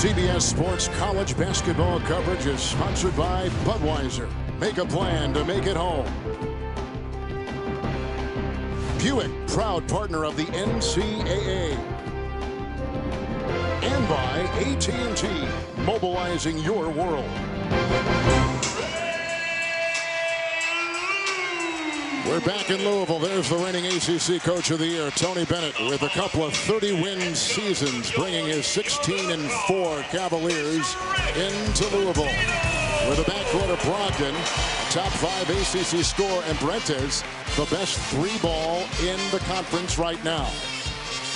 CBS Sports college basketball coverage is sponsored by Budweiser. Make a plan to make it home. Buick, proud partner of the NCAA. And by AT&T, mobilizing your world. We're back in Louisville. There's the reigning ACC Coach of the Year, Tony Bennett, with a couple of 30-win seasons, bringing his 16-4 Cavaliers into Louisville. With a backcourt of Brogdon, top 5 ACC scorer, and Brentes, the best 3-ball in the conference right now.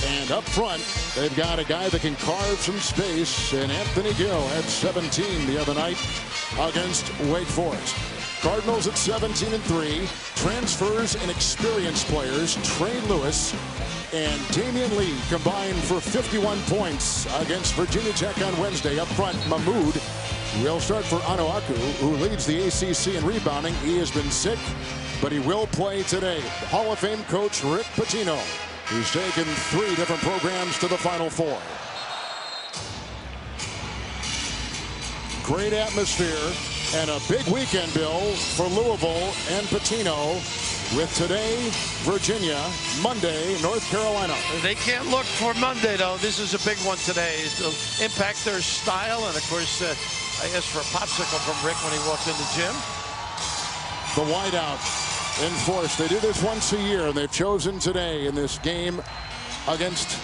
And up front, they've got a guy that can carve some space, and Anthony Gill had 17 the other night against Wake Forest. Cardinals at 17-3. Transfers and experienced players, Trey Lewis and Damian Lee, combined for 51 points against Virginia Tech on Wednesday. Up front, Mahmoud will start for Anuaku, who leads the ACC in rebounding. He has been sick, but he will play today. Hall of Fame coach Rick Pitino, who's taken 3 different programs to the Final Four. Great atmosphere and a big weekend, Bill, for Louisville and Pitino, with today Virginia, Monday North Carolina. They can't look for Monday, though. This is a big one today. It'll impact their style, and of course, I asked for a popsicle from Rick when he walked in the gym. The wideout in force. They do this once a year, and they've chosen today in this game against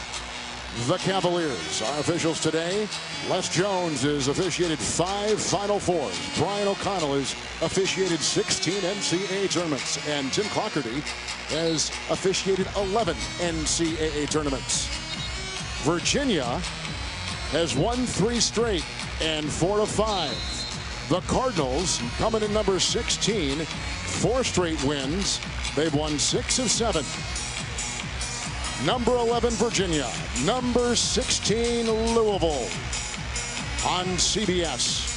the Cavaliers. Our officials today: Les Jones has officiated 5 Final Fours. Brian O'Connell has officiated 16 NCAA tournaments. And Tim Clockerty has officiated 11 NCAA tournaments. Virginia has won 3 straight and 4 of 5. The Cardinals coming in number 16, 4 straight wins. They've won 6 of 7. Number 11, Virginia. Number 16, Louisville. On CBS.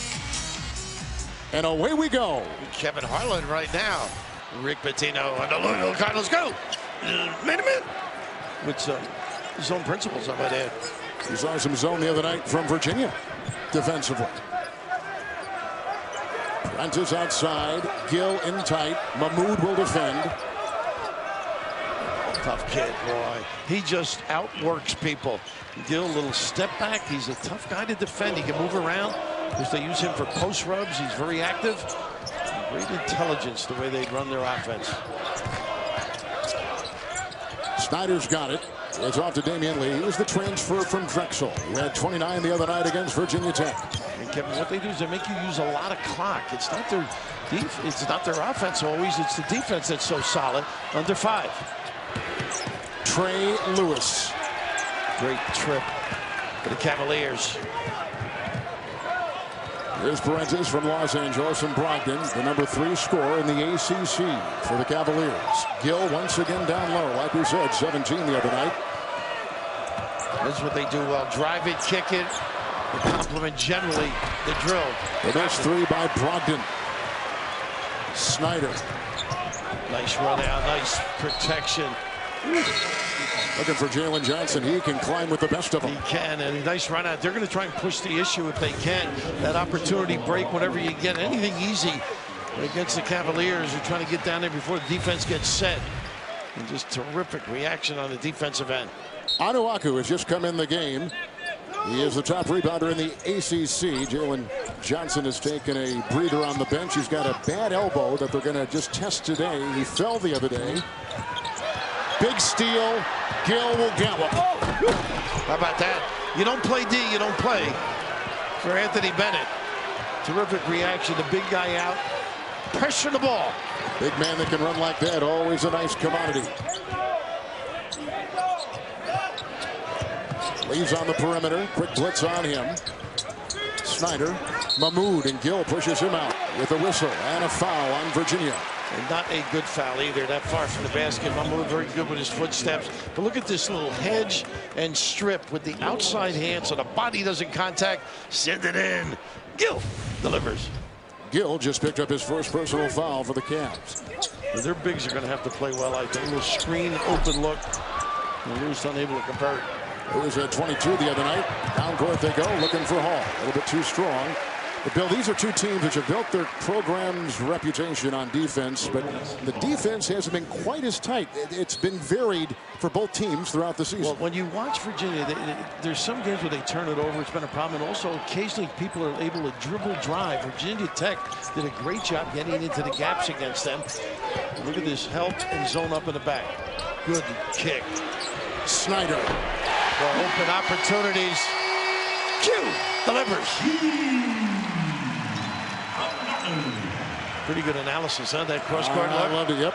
And away we go. Kevin Harlan right now. Rick Pitino and the Louisville Cardinals go. Made him in. With zone principles, I might add. You saw some zone the other night from Virginia defensively. Prentice outside. Gill in tight. Mahmoud will defend. Tough kid, boy. He just outworks people. Gill, a little step back. He's a tough guy to defend. He can move around because they use him for post rubs. He's very active. Great intelligence the way they run their offense. Snyder's got it. It's off to Damian Lee. He was the transfer from Drexel. He had 29 the other night against Virginia Tech. And Kevin, what they do is they make you use a lot of clock. It's not their it's not their offense always. It's the defense that's so solid. Under 5. Trey Lewis. Great trip for the Cavaliers. Here's Prentice from Los Angeles, and Brogdon, the number 3 scorer in the ACC for the Cavaliers. Gill once again down low, like we said, 17 the other night. That's what they do well. Drive it, kick it. They complement generally the drill. The best 3 by Brogdon. Snyder. Nice run out, nice protection. Looking for Jalen Johnson. He can climb with the best of them. He can, and a nice run out. They're going to try and push the issue if they can. That opportunity break, whenever you get anything easy against the Cavaliers, you're trying to get down there before the defense gets set. And just terrific reaction on the defensive end. Anuaku has just come in the game. He is the top rebounder in the ACC. Jalen Johnson has taken a breather on the bench. He's got a bad elbow that they're going to just test today. He fell the other day. Big steal. Gill will gallop. How about that? You don't play D, you don't play. For Anthony Bennett. Terrific reaction. The big guy out. Pressure the ball. Big man that can run like that. Always a nice commodity. Leaves on the perimeter. Quick blitz on him. Snyder. Mahmoud, and Gill pushes him out with a whistle and a foul on Virginia. And not a good foul either, that far from the basket. Mahmoud very good with his footsteps. But look at this little hedge and strip with the outside hand so the body doesn't contact. Send it in. Gill delivers. Gill just picked up his first personal foul for the Cavs. Well, their bigs are going to have to play well, I think. A little screen, open look. And Lewis unable to convert. It was at 22 the other night. Down court they go, looking for Hall. A little bit too strong. But Bill, these are two teams which have built their program's reputation on defense, but the defense hasn't been quite as tight. It's been varied for both teams throughout the season. Well, when you watch Virginia, there's some games where they turn it over. It's been a problem. And also, occasionally, people are able to dribble drive. Virginia Tech did a great job getting into the gaps against them. Look at this help and zone up in the back. Good kick. Snyder. Well, open opportunities. Q delivers. Pretty good analysis, huh? That cross-court look. I loved it, yep.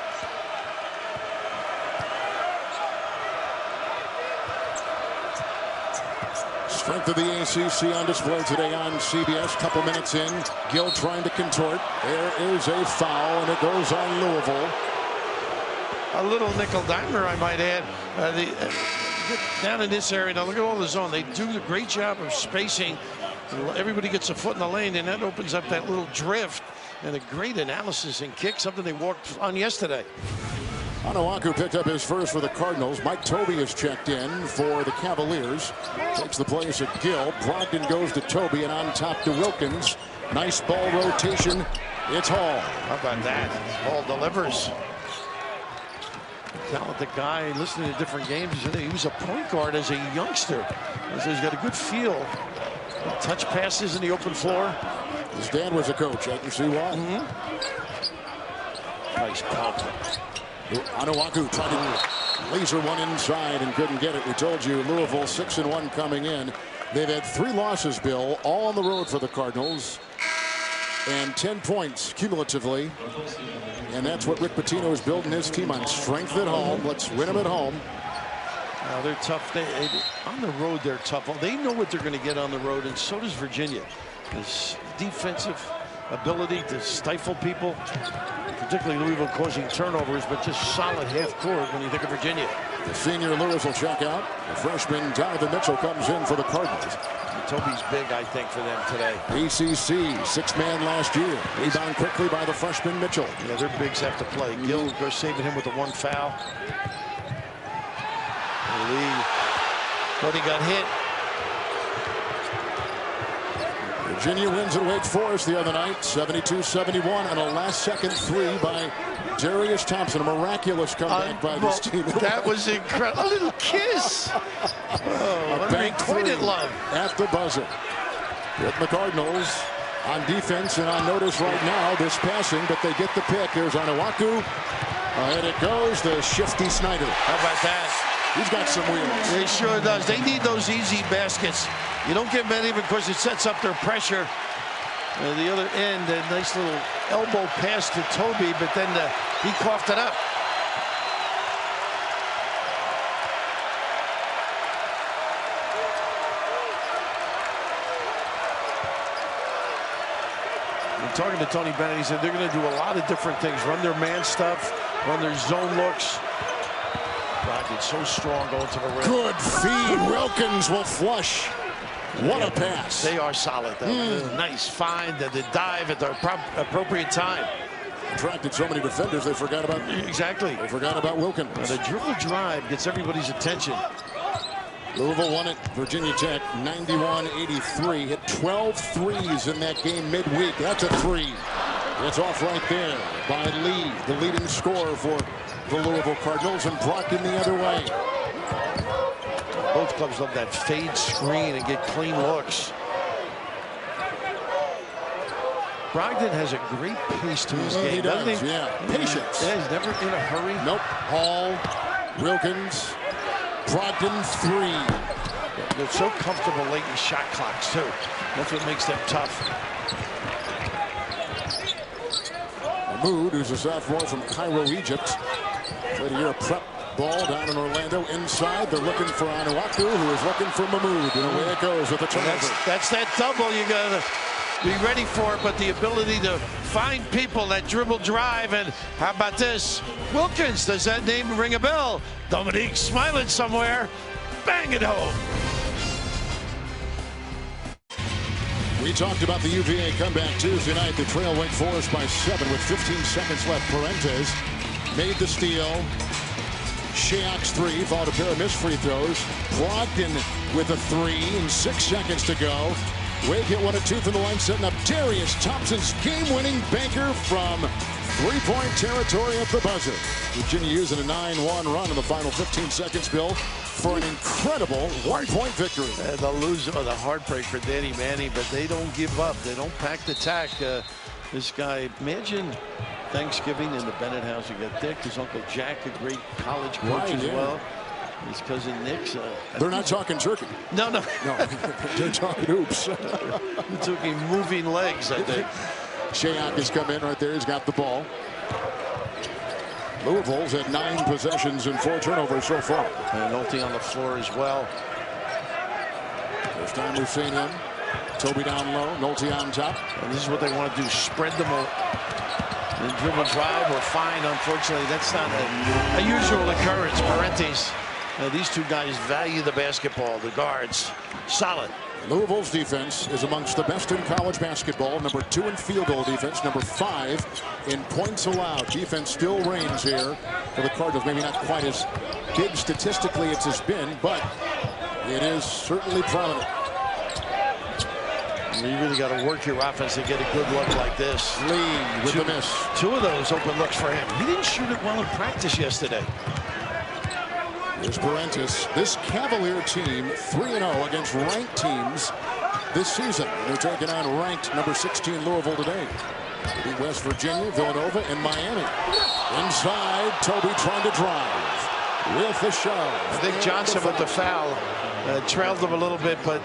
Strength of the ACC on display today on CBS. Couple minutes in. Gill trying to contort. There is a foul, and it goes on Louisville. A little nickel dimer, I might add. Down in this area, now look at all the zone. They do a great job of spacing. Everybody gets a foot in the lane, and that opens up that little drift. And a great analysis and kick, something they worked on yesterday. Onuaku picked up his first for the Cardinals. Mike Tobey is checked in for the Cavaliers. Takes the place of Gill. Brogdon goes to Tobey, and on top to Wilkins. Nice ball rotation. It's Hall. How about that? Hall delivers. Talented guy, listening to different games. He was a point guard as a youngster. He's got a good feel. Touch passes in the open floor. His dad was a coach. I can see why. Nice pump. Onuaku tried to laser one inside and couldn't get it. We told you Louisville 6-1 coming in. They've had 3 losses, Bill, all on the road for the Cardinals, and 10 points cumulatively. And that's what Rick Pitino is building his team on. Strength at home. Let's win them at home. Now they're tough. On the road, they're tough. They know what they're going to get on the road, and so does Virginia. This defensive ability to stifle people, particularly Louisville causing turnovers, but just solid half court when you think of Virginia. The senior Lewis will check out. The freshman Donovan Mitchell comes in for the Cardinals. Toby's big, I think, for them today. ACC, 6-man last year. Rebound quickly by the freshman Mitchell. Yeah, their bigs have to play. Gill, of course, saving him with the 1 foul. Lee, but he got hit. Virginia wins at Wake Forest the other night, 72-71, and a last-second 3 by Darius Thompson. A miraculous comeback by this team. That was incredible. A little kiss. Oh, a unrequited love. At the buzzer. With the Cardinals on defense and on notice right now, this passing, but they get the pick. Here's Onuaku. And it goes to Shifty Snyder. How about that? He's got some wheels. He sure does. They need those easy baskets. You don't get many because it sets up their pressure. The other end, a nice little elbow pass to Tobey, but then he coughed it up. I'm talking to Tony Bennett. He said they're going to do a lot of different things. Run their man stuff, run their zone looks. Brogdon so strong going to the rim. Good feed. Wilkins will flush. What a pass. They are solid, though. Nice find, the dive at the appropriate time. Attracted so many defenders, they forgot about. Exactly. They forgot about Wilkins. The dribble drive gets everybody's attention. Louisville won it. Virginia Tech 91-83. Hit 12 threes in that game midweek. That's a 3. It's off right there by Lee, the leading scorer for the Louisville Cardinals, and Brogdon the other way. Both clubs love that fade screen and get clean looks. Brogdon has a great pace to his game. He does, yeah. Patience. Yeah, he's never in a hurry. Nope. Hall, Wilkins, Brogdon 3. They're so comfortable late in shot clocks, too. That's what makes them tough. Mahmoud, who's a sophomore from Cairo, Egypt. Played a year of prep ball down in Orlando. Inside, they're looking for Onuaku, who is looking for Mahmoud. And away it goes with the turnover. That's that double you got to be ready for, but the ability to find people that dribble drive. And how about this? Wilkins, does that name ring a bell? Dominique smiling somewhere. Bang it home. We talked about the UVA comeback Tuesday night. They trail Wake Forest by 7 with 15 seconds left. Parentes made the steal. Shayok's three, followed a pair of missed free throws. Brogdon with a three in 6 seconds to go. Wade hit 1 of 2 from the line, setting up Darius Thompson's game-winning banker from three-point territory at the buzzer. Virginia using a 9-1 run in the final 15 seconds, Bill, for an incredible one-point victory. The loser, the heartbreak for Danny Manning, but they don't give up. They don't pack the tack. This guy, imagine Thanksgiving in the Bennett house. You got Dick, his Uncle Jack, a great college coach as well. His cousin Nick's. They're not talking turkey. No. They're talking hoops. He took him moving legs, I think. Shayok has come in right there. He's got the ball. Louisville's had 9 possessions and 4 turnovers so far. And Nolte on the floor as well. First time we've seen him. Toby down low, Nolte on top. And this is what they want to do, spread them out. And dribble drive or fine. Unfortunately, that's not a usual occurrence. Parentes. These two guys value the basketball, the guards. Solid. Louisville's defense is amongst the best in college basketball. Number 2 in field goal defense. Number 5 in points allowed. Defense still reigns here for the Cardinals. Maybe not quite as big statistically as it's been, but it is certainly prominent. You really got to work your offense to get a good look like this. Lee with the miss. 2 of those open looks for him. He didn't shoot it well in practice yesterday. Here's Parentes. This Cavalier team 3-0 against ranked teams this season. They're taking on ranked number 16 Louisville today. Beat West Virginia, Villanova, and Miami. Inside, Toby trying to drive with the shove. I think Johnson with the foul trailed them a little bit, but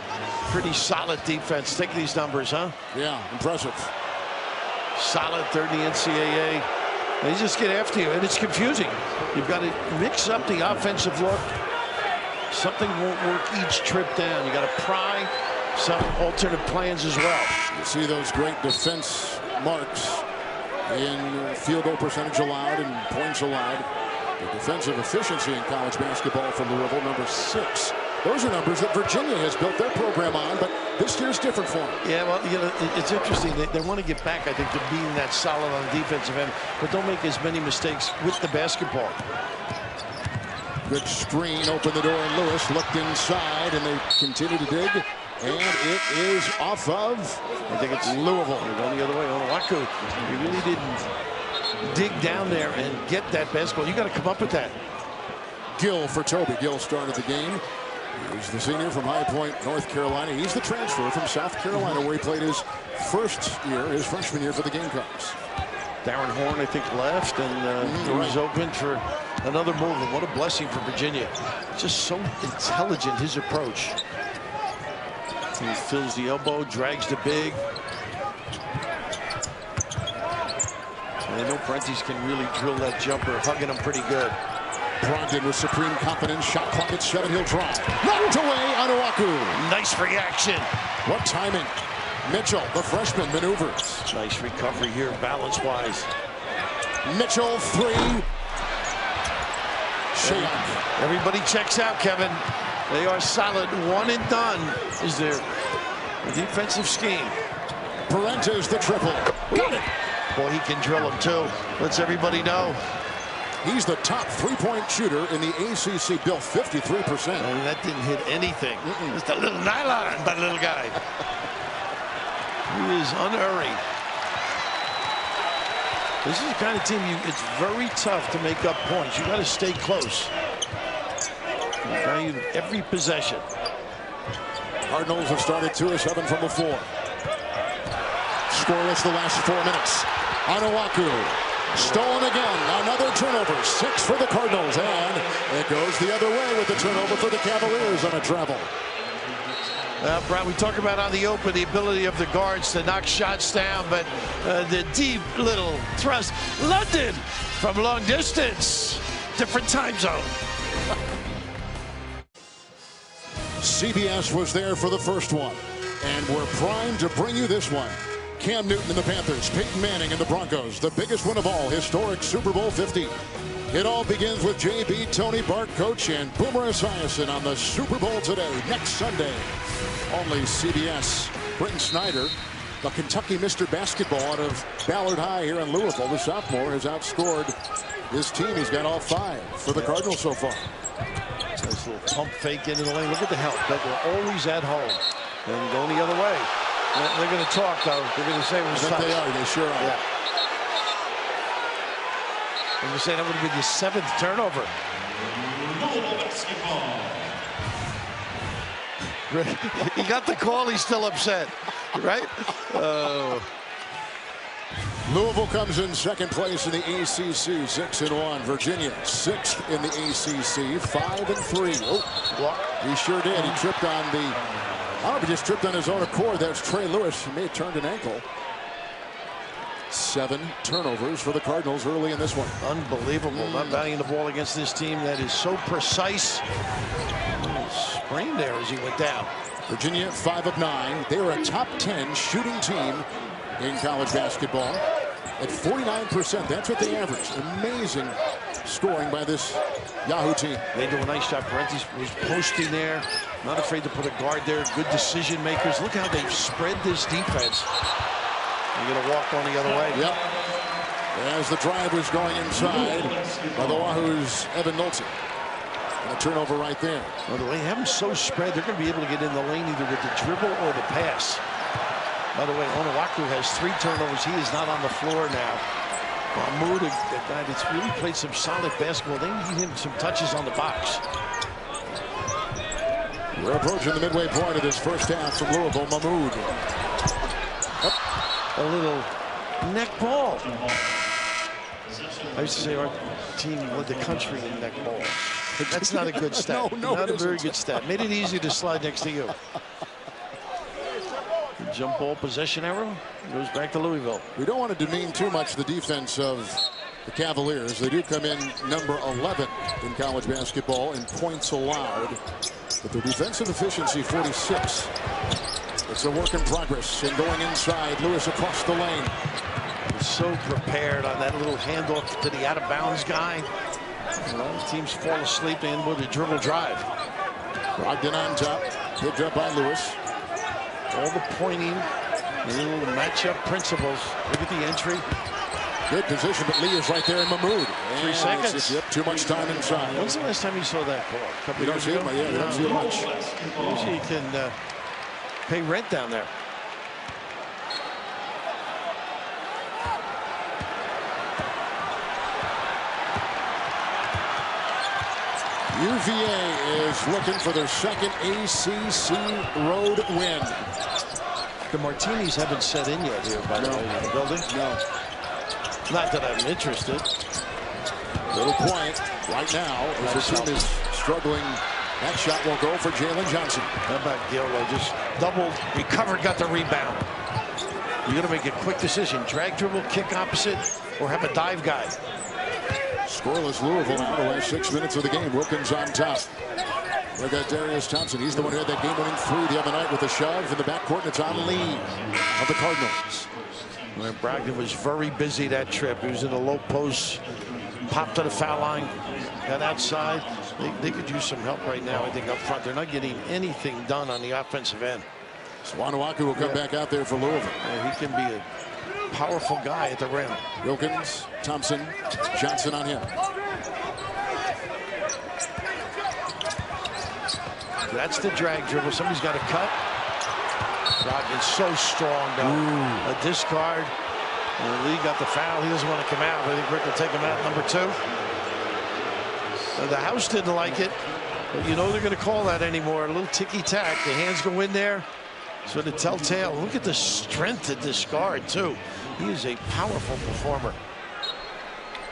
pretty solid defense. Take these numbers, huh? Yeah, impressive. Solid 30 NCAA. They just get after you, and it's confusing. You've got to mix up the offensive look. Something won't work each trip down. You got to pry some alternate plans as well. You see those great defense marks in field goal percentage allowed and points allowed. The defensive efficiency in college basketball for Louisville, number 6. Those are numbers that Virginia has built their program on, but this year's different for them. Yeah, well, you know, it's interesting. They want to get back, I think, to being that solid on the defensive end, but don't make as many mistakes with the basketball. Good screen, open the door, and Lewis looked inside, and they continue to dig, and it is off of, I think it's Louisville. They're going the other way. Onuaku, he really didn't dig down there and get that basketball. You got to come up with that. Gill for Toby. Gill started the game. He's the senior from High Point, North Carolina. He's the transfer from South Carolina, where he played his freshman year for the Gamecocks. Darren Horn, I think, left, and he was open for another move. And what a blessing for Virginia. Just so intelligent, his approach. He fills the elbow, drags the big. And I know Parentes can really drill that jumper, hugging him pretty good. Brogdon with supreme confidence. Shot clock at 7. He'll drive. Knocked away. Onuaku. Nice reaction. What timing. Mitchell, the freshman, maneuvers. Nice recovery here, balance-wise. Mitchell, 3. Shayok. Everybody checks out, Kevin. They are solid. 1 and done is their defensive scheme. Parentes, the triple. Got it. Boy, he can drill them, too. Lets everybody know. He's the top 3-point shooter in the ACC. Bill, 53%. And that didn't hit anything. Just a little nylon by the little guy. He is unerring. This is the kind of team it's very tough to make up points. You got to stay close. You value every possession. Cardinals have started 2 of 7 from the floor. Scoreless the last 4 minutes. Onuaku. Stolen again. Another turnover. 6 for the Cardinals. And it goes the other way with the turnover for the Cavaliers on a travel. Brad, we talk about on the open the ability of the guards to knock shots down, but the deep little thrust. London from long distance. Different time zone. CBS was there for the first one. And we're primed to bring you this one. Cam Newton and the Panthers, Peyton Manning and the Broncos, the biggest win of all, historic Super Bowl 50. It all begins with JB, Tony Bart, coach, and Boomer Esiason on the Super Bowl today, next Sunday. Only CBS. Britton Snyder, the Kentucky Mr. Basketball out of Ballard High here in Louisville. The sophomore has outscored his team. He's got all 5 for the Cardinals so far. Nice little pump fake into the lane. Look at the help. They're always at home. And going the other way. They're going to talk, though. They're going to say it was tough. They are. They sure are. Yeah. I'm going to say that would have been your 7th turnover. He got the call. He's still upset, right? Louisville comes in 2nd place in the ACC, 6-1. Virginia 6th in the ACC, 5-3. Oh, he sure did. He tripped on the. I don't know if he just tripped on his own accord. There's Trey Lewis. He may have turned an ankle. 7 turnovers for the Cardinals early in this one. Unbelievable. Not batting the ball against this team that is so precise. Sprained there as he went down. Virginia 5 of 9. They were a top 10 shooting team in college basketball at 49%. That's what they average. Amazing scoring by this Yahoo team. They do a nice job. Parentes was posting there. Not afraid to put a guard there. Good decision makers. Look how they've spread this defense. They're going to walk on the other way. Yep. As the drive was going inside by the Wahoo's Evan Nolte. And a turnover right there. By the way, they have them so spread, they're going to be able to get in the lane either with the dribble or the pass. By the way, Onuaku has 3 turnovers. He is not on the floor now. Mahmoud, a guy that's really played some solid basketball. They need him some touches on the box. We're approaching the midway point of this first half from Louisville. Mahmoud. A little neck ball. I used to say our team led the country in neck ball. That's not a good stat. Not a very good stat. Made it easy to slide next to you. Jump ball possession arrow goes back to Louisville. We don't want to demean too much the defense of the Cavaliers. They do come in number 11 in college basketball in points allowed, but their defensive efficiency 46. It's a work in progress. And going inside, Lewis across the lane. He's so prepared on that little handoff to the out-of-bounds guy. Well, teams fall asleep in with a dribble drive. Brogdon on top, picked up by Lewis. All the pointing, the little matchup principles. Look at the entry. Good position, but Lee is right there in Mahmoud. 3 seconds. Yep, too much time inside. When's the last time you saw that call? A couple you don't see it, yeah, you don't see it much. Usually you can pay rent down there. UVA is looking for their 2nd ACC road win. The martinis haven't set in yet here, by the way, in the building. No. Not that I'm interested. A little quiet right now as the team is struggling. That shot will go for Jalen Johnson. How about Gilroy? Just doubled, recovered, got the rebound. You got to make a quick decision. Drag dribble, kick opposite, or have a dive guy. Scoreless Louisville now the last 6 minutes of the game. Wilkins on top. We got Darius Thompson. He's the one who had that game-winning 3 the other night with a shove in the backcourt, and it's on Lee of the Cardinals. Well, Brogdon was very busy that trip. He was in the low post, popped to the foul line, got outside. They could use some help right now, I think, up front. They're not getting anything done on the offensive end. Onuaku will come back out there for Louisville. Yeah, he can be a powerful guy at the rim. Wilkins, Thompson, Johnson on him. That's the drag dribble. Somebody's got to cut. Brogdon's so strong, though. A discard. And Lee got the foul. He doesn't want to come out. I think Rick will take him out, number 2. The house didn't like it, but you know they're going to call that anymore. A little ticky-tack. The hands go in there. So the telltale. Look at the strength of this guard, too. He is a powerful performer.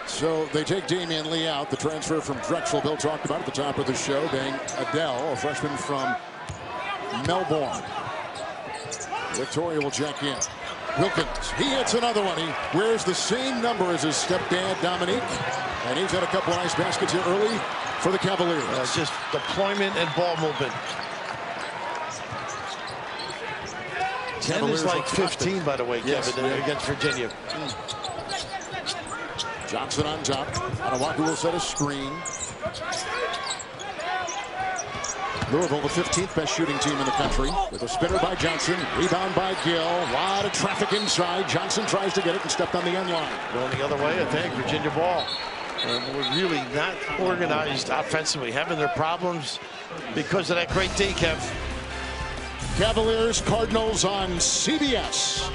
So they take Damian Lee out, the transfer from Drexel. Bill talked about at the top of the show. Being Adele, a freshman from Melbourne. Victoria will check in. Wilkins, he hits another one. He wears the same number as his stepdad, Dominique. And he's had a couple of nice baskets here early for the Cavaliers. Just deployment and ball movement. 10 is like 15, by the way, yes, Kevin, against Virginia. Johnson on top. Onuaku will set a screen. Louisville, the 15th best shooting team in the country, with a spinner by Johnson, rebound by Gill. A lot of traffic inside. Johnson tries to get it and stepped on the end line. Going the other way, I think. Virginia ball. were really not organized offensively, having their problems because of that great D, Kev. Cavaliers, Cardinals on CBS.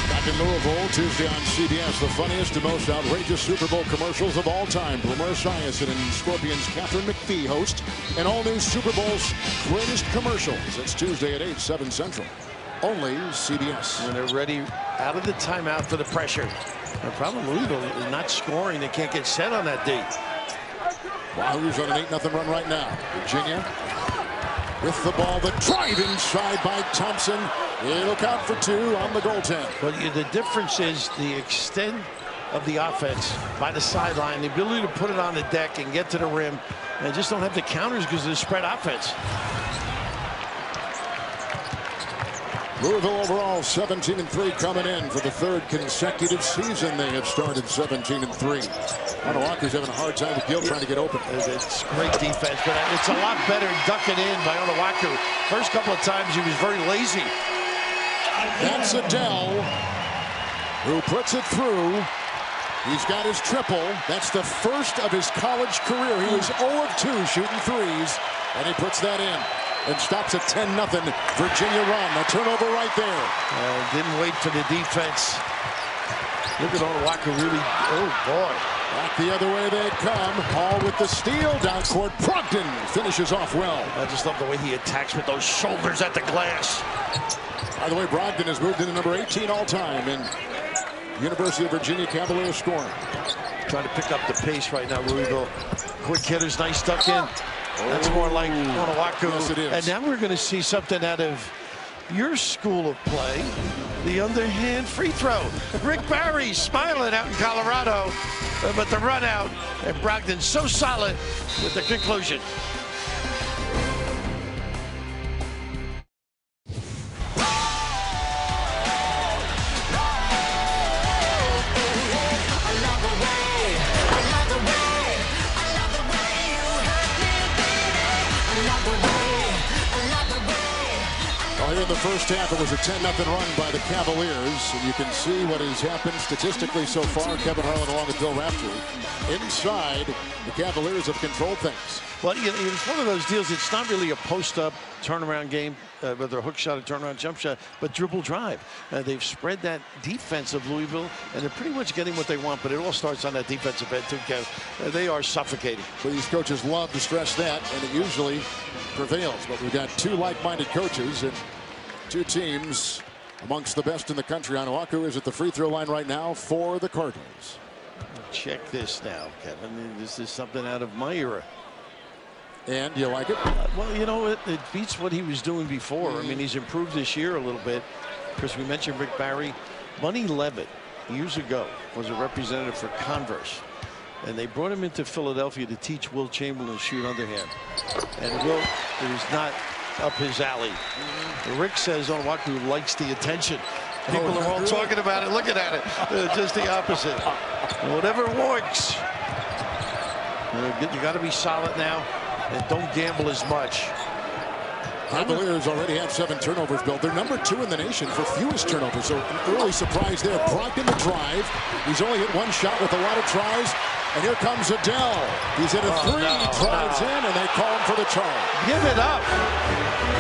Back in Louisville, Tuesday on CBS, the funniest and most outrageous Super Bowl commercials of all time. Boomer Esiason and Scorpions' Catherine McPhee host an all-new Super Bowl's greatest commercials. It's Tuesday at 8, 7 Central. Only CBS. And they're ready out of the timeout for the pressure. The problem, Louisville is not scoring. They can't get set on that D. Wahoo's on an 8-0 run right now. Virginia with the ball. The drive inside by Thompson. It'll count for 2 on the goaltend. But the difference is the extent of the offense by the sideline, the ability to put it on the deck and get to the rim, and just don't have the counters because of the spread offense. Louisville overall 17-3 coming in for the 3rd consecutive season. They have started 17-3. Onuaku's having a hard time with Gill trying to get open. It's great defense, but it's a lot better ducking in by Onuaku. First couple of times he was very lazy. That's Adele who puts it through. He's got his triple. That's the first of his college career. He was 0 of 2 shooting threes, and he puts that in. And stops a 10-0 Virginia run. A turnover right there. Didn't wait for the defense. Look at Onuaku really. Oh, boy. Back the other way they come. Hall with the steal. Down court. Brogdon finishes off well. I just love the way he attacks with those shoulders at the glass. By the way, Brogdon has moved into number 18 all-time in University of Virginia Cavaliers scoring. Trying to pick up the pace right now, Louisville. Quick hitters, nice duck in. That's more like Onuaku. Yes, it is. And now we're going to see something out of your school of play, the underhand free throw. Rick Barry smiling out in Colorado, but the run out, and Brogdon so solid with the conclusion. Here in the first half, it was a 10-0 run by the Cavaliers. And you can see what has happened statistically so far. Kevin Harlan along with Bill Raftery. Inside, the Cavaliers have controlled things. Well, it's one of those deals. It's not really a post-up turnaround game, whether a hook shot, a turnaround jump shot, but dribble drive. They've spread that defense of Louisville, and they're pretty much getting what they want, but it all starts on that defensive end, too, Kev. They are suffocating. Well, these coaches love to stress that, and it usually prevails. But we've got 2 like-minded coaches and 2 teams amongst the best in the country. Onuaku is at the free throw line right now for the Cardinals. Check this now, Kevin. This is something out of my era. And you like it? Well, you know, it beats what he was doing before. I mean, he's improved this year a little bit. Of course, we mentioned Rick Barry. Bunny Levitt, years ago, was a representative for Converse. And they brought him into Philadelphia to teach Will Chamberlain to shoot underhand. And Will is not up his alley. Rick says Onuaku likes the attention. People are all talking about it, looking at it. Just the opposite. Whatever works. You got to be solid now and don't gamble as much. Cavaliers already have 7 turnovers, Bill. They're number 2 in the nation for fewest turnovers. So an early surprise there. Brogdon the drive. He's only hit 1 shot with a lot of tries. And here comes Adele. He's hit a 3, drives in, and they call him for the charge. Give it up.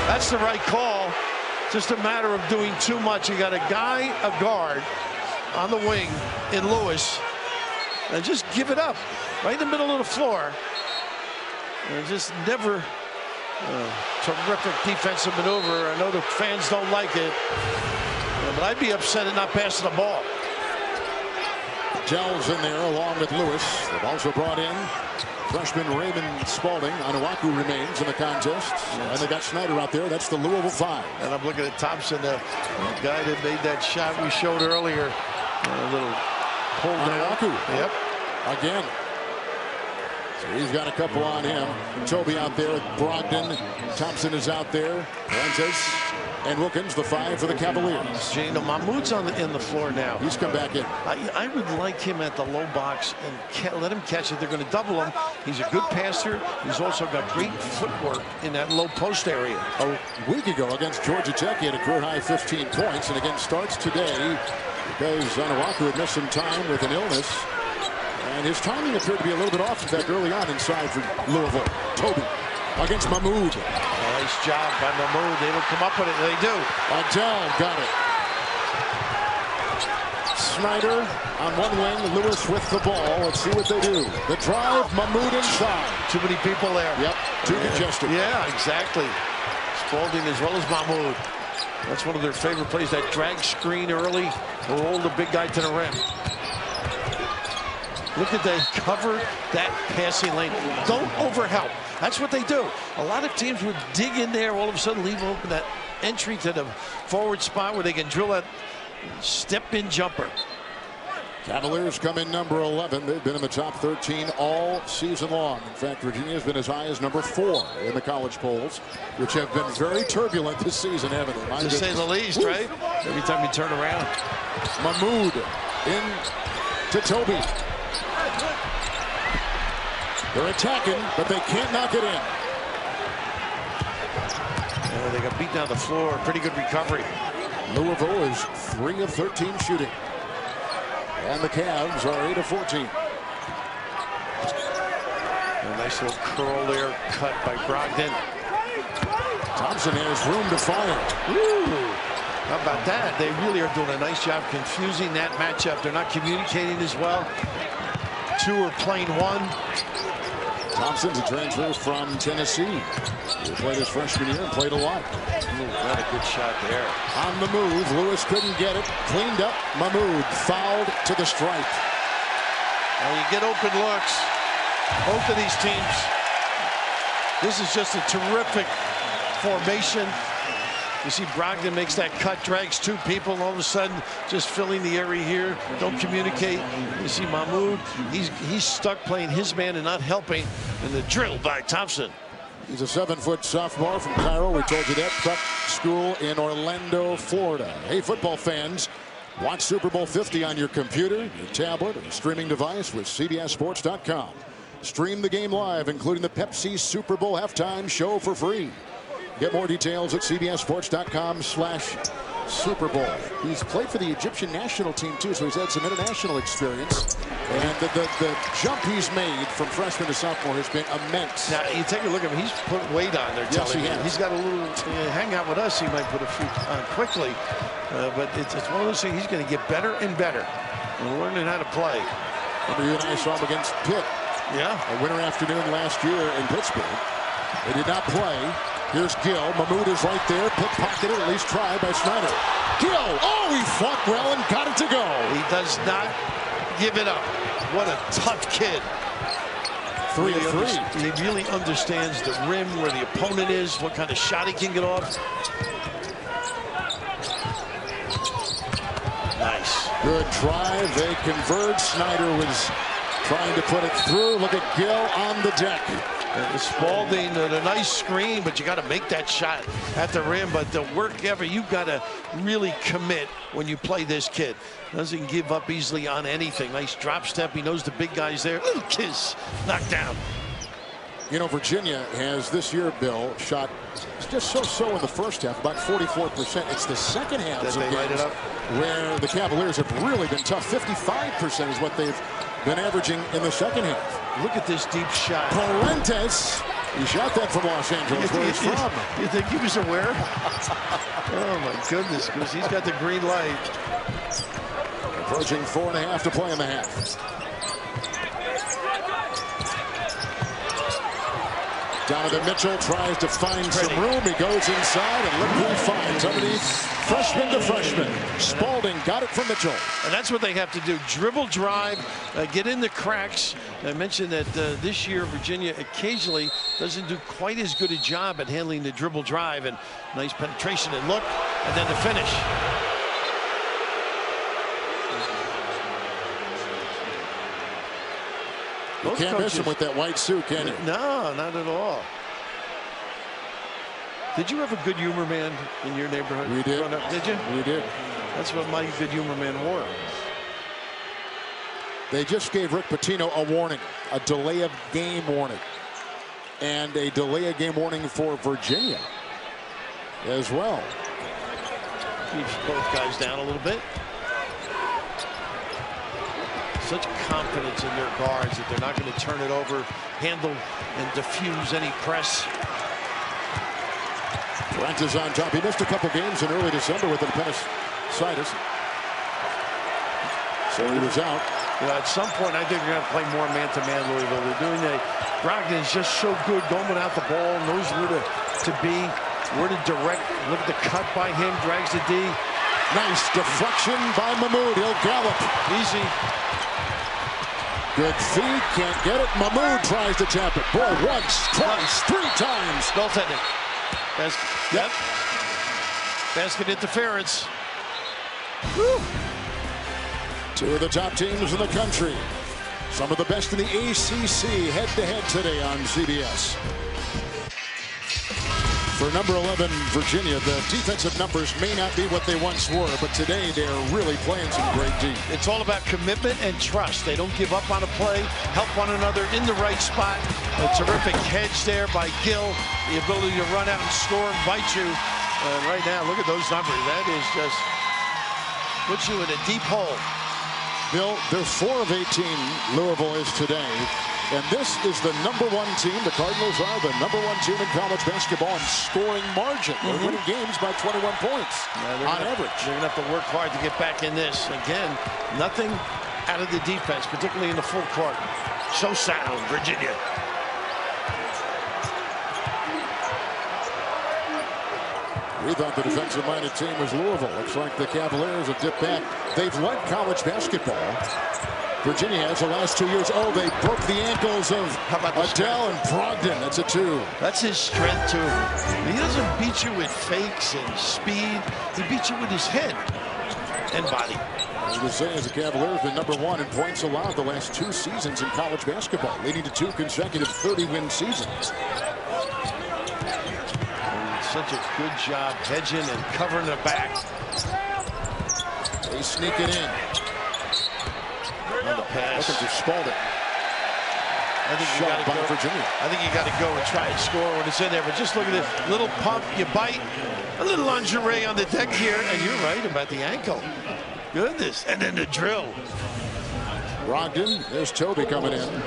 That's the right call. Just a matter of doing too much. You got a guy, a guard, on the wing in Lewis, and just give it up. Right in the middle of the floor. And just never terrific defensive maneuver. I know the fans don't like it, but I'd be upset at not passing the ball. Gels in there along with Lewis. They've also brought in freshman Raymond Spalding. Onuaku remains in the contest. And they got Snyder out there. That's the Louisville 5. And I'm looking at Thompson, the guy that made that shot we showed earlier. A little pull down. Onuaku. Yep. Again. So he's got a couple on him. Toby out there with Brogdon. Thompson is out there. Fuentes and Wilkins, the 5 for the Cavaliers. Jane, Mahmoud's in the floor now. He's come back in. I would like him at the low box and let him catch it. They're going to double him. He's a good passer. He's also got great footwork in that low post area. A week ago against Georgia Tech, he had a career high 15 points. And again, starts today because Zanawaku had missed some time with an illness. And his timing appeared to be a little bit off, in fact, early on inside for Louisville. Toby against Mahmoud. Nice job by Mahmoud. They don't come up with it. They do. Adele got it. Snyder on one wing, Lewis with the ball. Let's see what they do. The drive, Mahmoud inside. Too many people there. Yep, too congested. Yeah, exactly. Spalding as well as Mahmoud. That's one of their favorite plays, that drag screen early, roll the big guy to the rim. Look at they cover that passing lane. Don't overhelp. That's what they do. A lot of teams would dig in there, all of a sudden leave open that entry to the forward spot where they can drill that step-in jumper. Cavaliers come in number 11. They've been in the top 13 all season long. In fact, Virginia's been as high as number 4 in the college polls, which have been very turbulent this season, haven't they? To say the least, right? Every time you turn around. Mahmoud in to Toby. They're attacking, but they can't knock it in. They got beat down the floor. Pretty good recovery. Louisville is 3 of 13 shooting. And the Cavs are 8 of 14. A nice little curl there, cut by Brogdon. Thompson has room to fire. Ooh, how about that? They really are doing a nice job confusing that matchup. They're not communicating as well. 2 are playing 1. Thompson's a transfer from Tennessee. He played his freshman year and played a lot. Ooh, what a good shot there. On the move, Lewis couldn't get it. Cleaned up, Mahmoud fouled to the stripe. Well, you get open looks. Both of these teams. This is just a terrific formation. You see Brogdon makes that cut, drags 2 people, and all of a sudden just filling the area here. Don't communicate. You see Mahmoud, he's stuck playing his man and not helping. And the drill by Thompson. He's a 7-foot sophomore from Cairo. We told you that. Prep school in Orlando, Florida. Hey, football fans, watch Super Bowl 50 on your computer, your tablet, or streaming device with CBSSports.com. Stream the game live, including the Pepsi Super Bowl halftime show for free. Get more details at CBSSports.com/Super Bowl. He's played for the Egyptian national team, too, so he's had some international experience. And the jump he's made from freshman to sophomore has been immense. Now, you take a look at him. He's put weight on there. Yes, he has. He's got a little hang out with us. He might put a few on quickly. But it's one of those things. He's going to get better and better. And learning how to play. Remember, you and I saw him against Pitt. Yeah. A winter afternoon last year in Pittsburgh. They did not play. Here's Gill. Mahmoud is right there. Pickpocketed, at least tried by Snyder. Gill. Oh, he fought well and got it to go. He does not give it up. What a tough kid. 3 of 3. He really understands the rim, where the opponent is, what kind of shot he can get off. Nice. Good drive. They converge. Snyder was trying to put it through. Look at Gill on the deck. Spalding, a nice screen, but you got to make that shot at the rim. But the work effort, you got to really commit when you play this kid. Doesn't give up easily on anything. Nice drop step. He knows the big guy's there. Little kiss, knocked down. You know, Virginia has this year, Bill, shot just so in the first half, about 44%. It's the second half of games where the Cavaliers have really been tough. 55% is what they've been averaging in the second half. Look at this deep shot. Parentes, he shot that from Los Angeles, where he's from. You think he was aware? Oh, my goodness, because he's got the green light. Approaching 4.5 to play in the half. Donovan Mitchell tries to find some room. He goes inside, and look who he finds underneath, freshman to freshman. Spalding got it from Mitchell. And that's what they have to do. Dribble, drive, get in the cracks. I mentioned that this year Virginia occasionally doesn't do quite as good a job at handling the dribble drive. And nice penetration and look, and then the finish. You can't miss him with that white suit, can you? No, not at all. Did you have a good humor man in your neighborhood? We did. Did you? We did. That's what my good humor man wore. They just gave Rick Pitino a warning, a delay of game warning, and a delay of game warning for Virginia as well. Keeps both guys down a little bit. such confidence in their guards that they're not going to turn it over, handle and diffuse any press. Brent is on top. He missed a couple games in early December with an appendicitis, so he was out. You know, at some point, I think they're going to play more man-to-man. Louisville. They're doing that. Brogdon is just so good going without the ball, knows where to be, where to direct. Look at the cut by him, drags the D. Nice deflection by Mahmoud. He'll gallop. Easy. Good feed, can't get it. Mahmoud tries to tap it. Boy, once, twice, 3 times. Goaltending. Yep. Basket interference. Woo. 2 of the top teams in the country. Some of the best in the ACC head-to-head today on CBS. For number 11, Virginia, the defensive numbers may not be what they once were, but today they're really playing some great D. It's all about commitment and trust. They don't give up on a play, help one another in the right spot. A terrific hedge there by Gill. The ability to run out and score and bite you. Right now, look at those numbers. That is just puts you in a deep hole. Bill, they're 4 of 18, Louisville is today. And this is the #1 team. The Cardinals are the #1 team in college basketball in scoring margin. They're winning games by 21 points on average. They're going to have to work hard to get back in this. Again, nothing out of the defense, particularly in the full court. So sound, Virginia. We thought the defensive-minded team was Louisville. Looks like the Cavaliers have dipped back. They've led college basketball. Virginia has the last 2 years. Oh, they broke the ankles of Adele and Brogdon. That's a 2. That's his strength, too. He doesn't beat you with fakes and speed. He beats you with his head and body. As we say, as the Cavaliers have been #1 in points allowed the last 2 seasons in college basketball, leading to 2 consecutive 30-win seasons. Such a good job hedging and covering the back. They sneak it in. On the pass. Looking for Spalding. I think you got to go. Virginia. I think you got to go and try and score when it's in there. But just look at this little pump, you bite, a little lingerie on the deck here, and you're right about the ankle. Goodness, and then the drill. Brogdon, there's Toby coming in.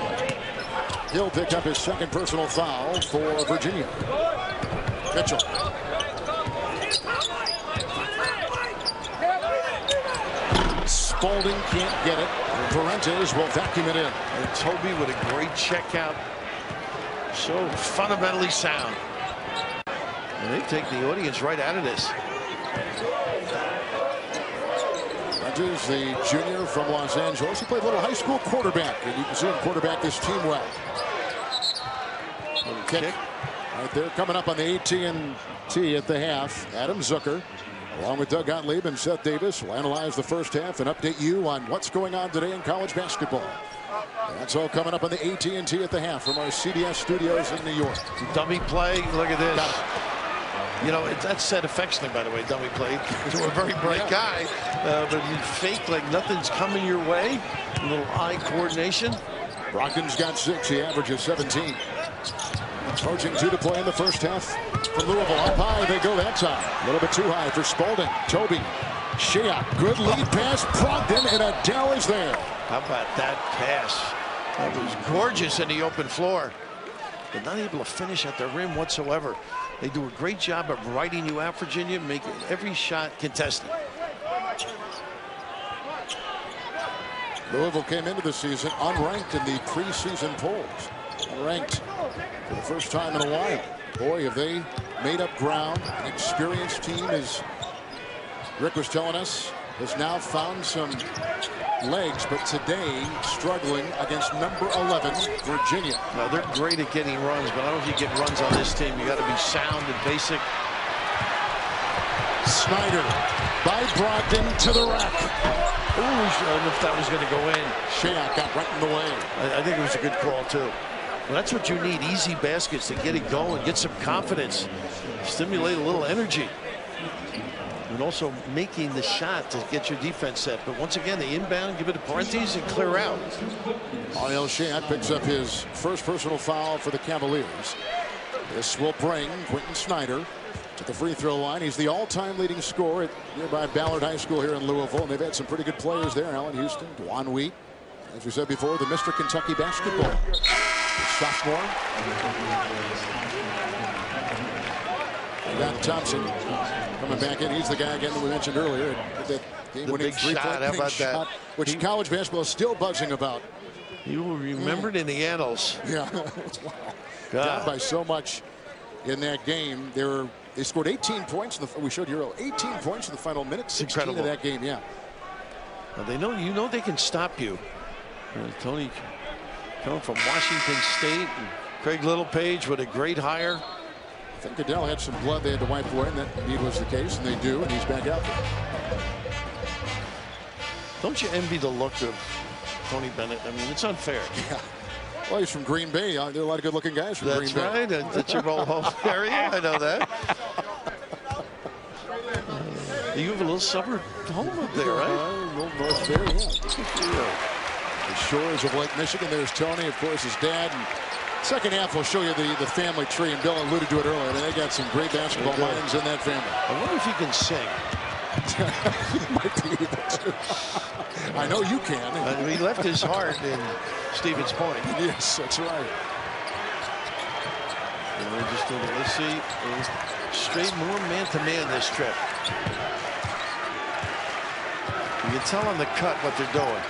He'll pick up his 2nd personal foul for Virginia. Mitchell. Spalding can't get it. Parentes will vacuum it in. And Toby with a great check out. So fundamentally sound. And they take the audience right out of this. Parentes, the junior from Los Angeles. He played a little high school quarterback, and you can see him quarterback this team well. Little kick. Right there, coming up on the AT&T at the half. Adam Zucker, along with Doug Gottlieb and Seth Davis, will analyze the first half and update you on what's going on today in college basketball. That's all coming up on the AT&T at the half from our CBS studios in New York. Dummy play, look at this. You know, that's said affectionately, by the way, dummy play, to a very bright guy. But you fake like nothing's coming your way. A little eye coordination. Brogdon's got 6. He averages 17. Approaching 2 to play in the first half for Louisville. Up high they go that time. A little bit too high for Spalding. Toby. Shea, good lead pass. Brogdon, and Adele is there. How about that pass? That was gorgeous in the open floor. But not able to finish at the rim whatsoever. They do a great job of riding you out, Virginia, making every shot contested. Louisville came into the season unranked in the preseason polls. Unranked for the first time in a while. Boy, have they made up ground. An experienced team, as Rick was telling us, has now found some legs, but today struggling against number 11, Virginia. Now, they're great at getting runs, but I don't know if you get runs on this team. You got to be sound and basic. Snyder by Brogdon to the rack. Ooh, I don't know if that was going to go in. Shea got right in the way. I think it was a good call, too. Well, that's what you need, easy baskets to get it going, get some confidence, stimulate a little energy. And also making the shot to get your defense set. But once again, the inbound, give it to Parentes and clear out. Ariel Shea picks up his 1st personal foul for the Cavaliers. This will bring Quentin Snyder to the free throw line. He's the all-time leading scorer at nearby Ballard High School here in Louisville. And they've had some pretty good players there. Allen Houston, Dwan Wheat, As we said before, the Mr. Kentucky basketball. Sophomore. Got Thompson coming back in. He's the guy again that we mentioned earlier. That game-winning shot. How about that? Which college basketball is still buzzing about. You will remember it in the annals. Yeah. Wow. Down by so much in that game. They scored 18 points. We showed you 18 points in the final minute. 16 of that game. Yeah. Well, they know they can stop you. Tony coming from Washington State. And Craig Littlepage with a great hire. I think Goodell had some blood they had to wipe away, and that indeed was the case, and they do, and he's back out there. Don't you envy the look of Tony Bennett? I mean, it's unfair. Yeah. Well, he's from Green Bay. There are a lot of good-looking guys from Green Bay. That's right. That's your old home area. I know that. You have a little summer home up there, right? A little north there, yeah. The shores of Lake Michigan. There's Tony, of course, his dad. And second half will show you the family tree, and Bill alluded to it earlier. They got some great basketball minds in that family. I wonder if you can sing. You might be able to. I know you can. He left his heart in Stevens Point. Yes, that's right. And we're just doing, let's see, straight more man-to-man this trip. You can tell on the cut what they're doing.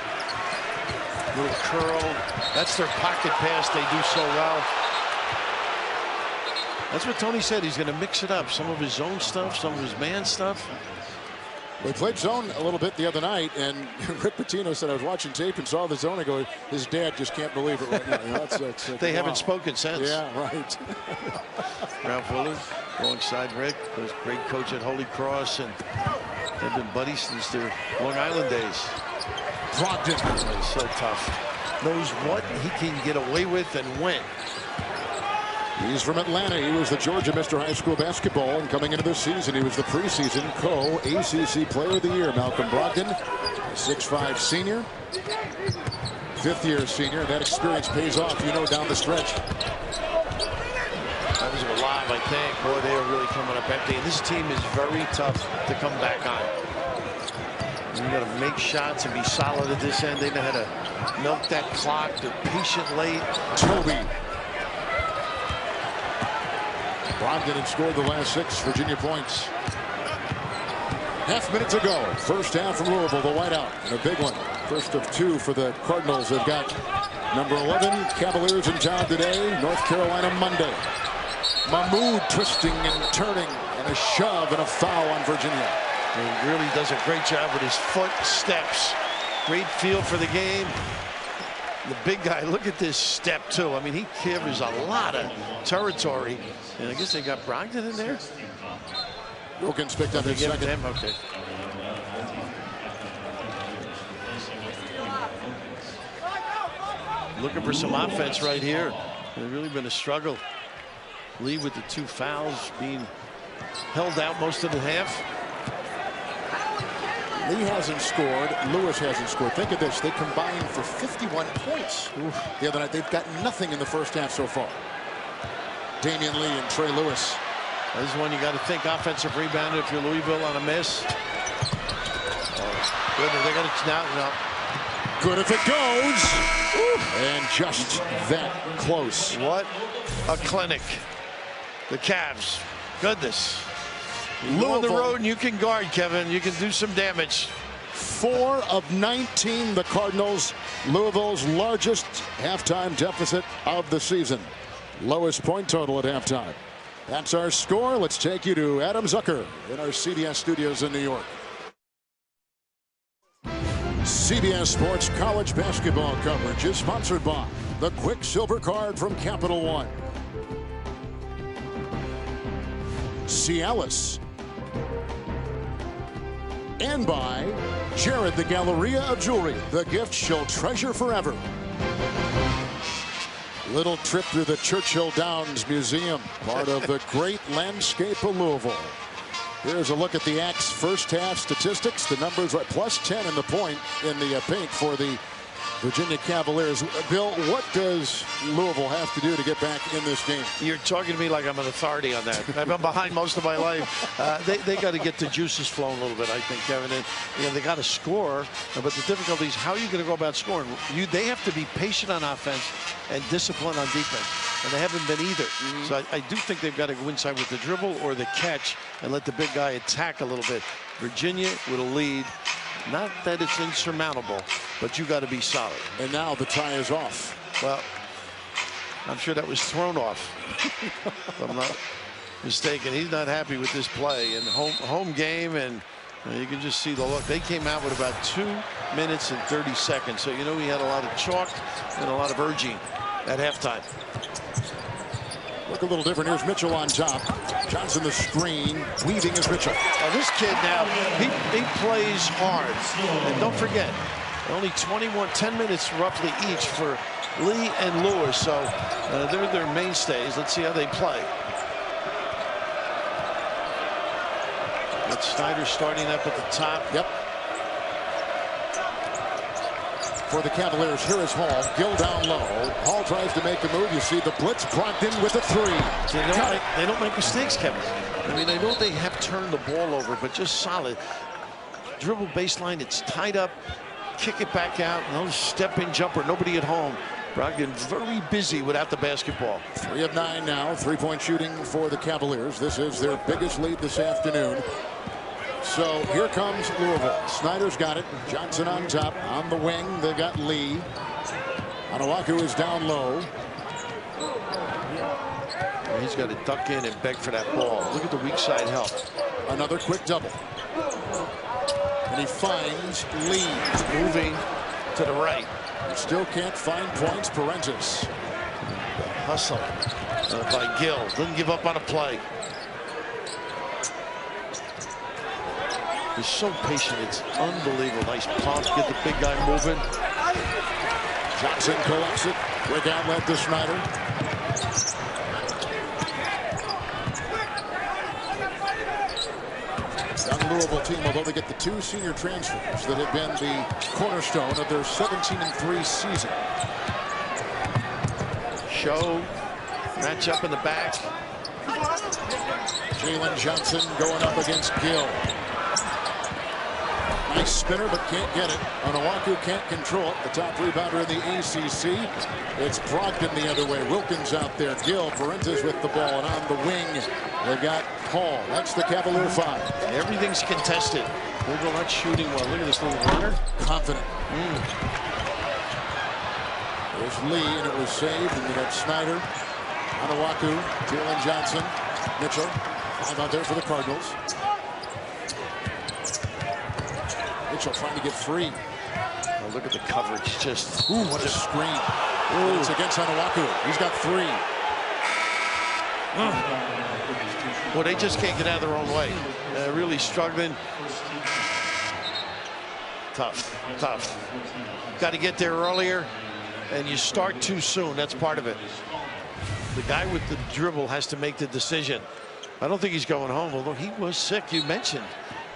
Little curl. That's their pocket pass they do so well. That's what Tony said. He's going to mix it up. Some of his own stuff, some of his man stuff. We played zone a little bit the other night, and Rick Pitino said, I was watching tape and saw the zone. I go, his dad just can't believe it right now. You know, that's they haven't spoken since. Yeah, right. Ralph Willard alongside Rick, was great coach at Holy Cross, and they've been buddies since their Long Island days. Brogdon. He's so tough. Knows what he can get away with and when. He's from Atlanta. He was the Georgia Mr. High School basketball, and coming into this season, he was the preseason co-ACC Player of the Year. Malcolm Brogdon, a 6'5" senior, fifth-year senior. That experience pays off, you know, down the stretch. That was a lot, I think. Boy, they are really coming up empty. And this team is very tough to come back on. You got to make shots and be solid at this end. They know how to milk that clock. They're patient late. Toby. Brogdon had scored the last 6 Virginia points. Half minute to go. First half from Louisville, the whiteout, and a big one. First of 2 for the Cardinals. They've got number 11 Cavaliers in town today. North Carolina Monday. Mahmoud twisting and turning, and a shove and a foul on Virginia. He really does a great job with his foot steps. Great feel for the game. The big guy, look at this step, too. I mean, he covers a lot of territory. And I guess they got Brogdon in there. Wilkins picked up his second. Him? Okay. Looking for some offense right here. It's really been a struggle. Lee with the 2 fouls, being held out most of the half. Lee hasn't scored. Lewis hasn't scored. Think of this. They combined for 51 points the other night. They've got nothing in the first half so far. Damian Lee and Trey Lewis. This is one you got to think offensive rebound if you're Louisville on a miss. Good. They got it now. Good if it goes. And just that close. What a clinic. The Cavs. Goodness. You go on the road and you can guard, Kevin. You can do some damage. 4 of 19, the Cardinals. Louisville's largest halftime deficit of the season. Lowest point total at halftime. That's our score. Let's take you to Adam Zucker in our CBS studios in New York. CBS Sports college basketball coverage is sponsored by the Quicksilver Card from Capital One, Cialis, and by Jared the Galleria of Jewelry, the gift she'll treasure forever. Little trip through the Churchill Downs Museum, part of the great landscape of Louisville. Here's a look at the Axe first half statistics. The numbers are +10 in the point in the pink for the Virginia Cavaliers. Bill, what does Louisville have to do to get back in this game? You're talking to me like I'm an authority on that. I've been behind most of my life. They got to get the juices flowing a little bit, I think, Kevin. And, they got to score, but the difficulty is how are you going to go about scoring? They have to be patient on offense and disciplined on defense, and they haven't been either. So I do think they've got to go inside with the dribble or the catch and let the big guy attack a little bit. Virginia with a lead. Not that it's insurmountable, but you got to be solid. And now the tie is off. Well, I'm sure that was thrown off. If I'm not mistaken. He's not happy with this play. And home game, and you can just see the look. They came out with about 2 minutes and 30 seconds. So, he had a lot of chalk and a lot of urging at halftime. Look a little different. Here's Mitchell on top. Johnson the screen. Weaving is Mitchell. Now this kid now, he plays hard. And don't forget, only 10 minutes roughly each for Lee and Lewis. So they're their mainstays. Let's see how they play. With Snyder starting up at the top. Yep. For the Cavaliers, here is Hall. Gill down low. Hall tries to make the move. You see the blitz. Brogdon with a three. They don't make mistakes, Kevin. I know they have turned the ball over, but just solid. Dribble baseline. It's tied up. Kick it back out. No step-in jumper. Nobody at home. Brogdon very busy without the basketball. 3 of 9 now. Three-point shooting for the Cavaliers. This is their biggest lead this afternoon. So here comes Louisville. Snyder's got it. Johnson on top. On the wing, they got Lee. Onuaku is down low. He's got to duck in and beg for that ball. Look at the weak side help. Another quick double. And he finds Lee. Moving to the right. Still can't find points. Parentis. Hustle by Gill. Doesn't give up on a play. He's so patient. It's unbelievable. Nice pump. Get the big guy moving. Johnson collects it. Quick outlet to Snyder. Young Louisville team, although they get the 2 senior transfers that have been the cornerstone of their 17-3 season. Show. Match up in the back. Jalen Johnson going up against Gill. Nice spinner, but can't get it. Onuaku can't control it. The top rebounder in the ACC. It's Brogdon the other way. Wilkins out there. Gill, Parentis with the ball. And on the wing, they've got Hall. That's the Cavalier 5. Everything's contested. Louisville not shooting well. Look at this little runner. Confident. There's Lee, and it was saved. And we got Snyder, Onuaku, Jalen Johnson, Mitchell. 5 out there for the Cardinals. Mitchell trying to get free. Oh, look at the coverage. Just what a screen. It's against Onuaku. He's got 3. Well, they just can't get out of their own way. Really struggling. Tough. Got to get there earlier, and you start too soon. That's part of it. The guy with the dribble has to make the decision. I don't think he's going home, although he was sick. You mentioned.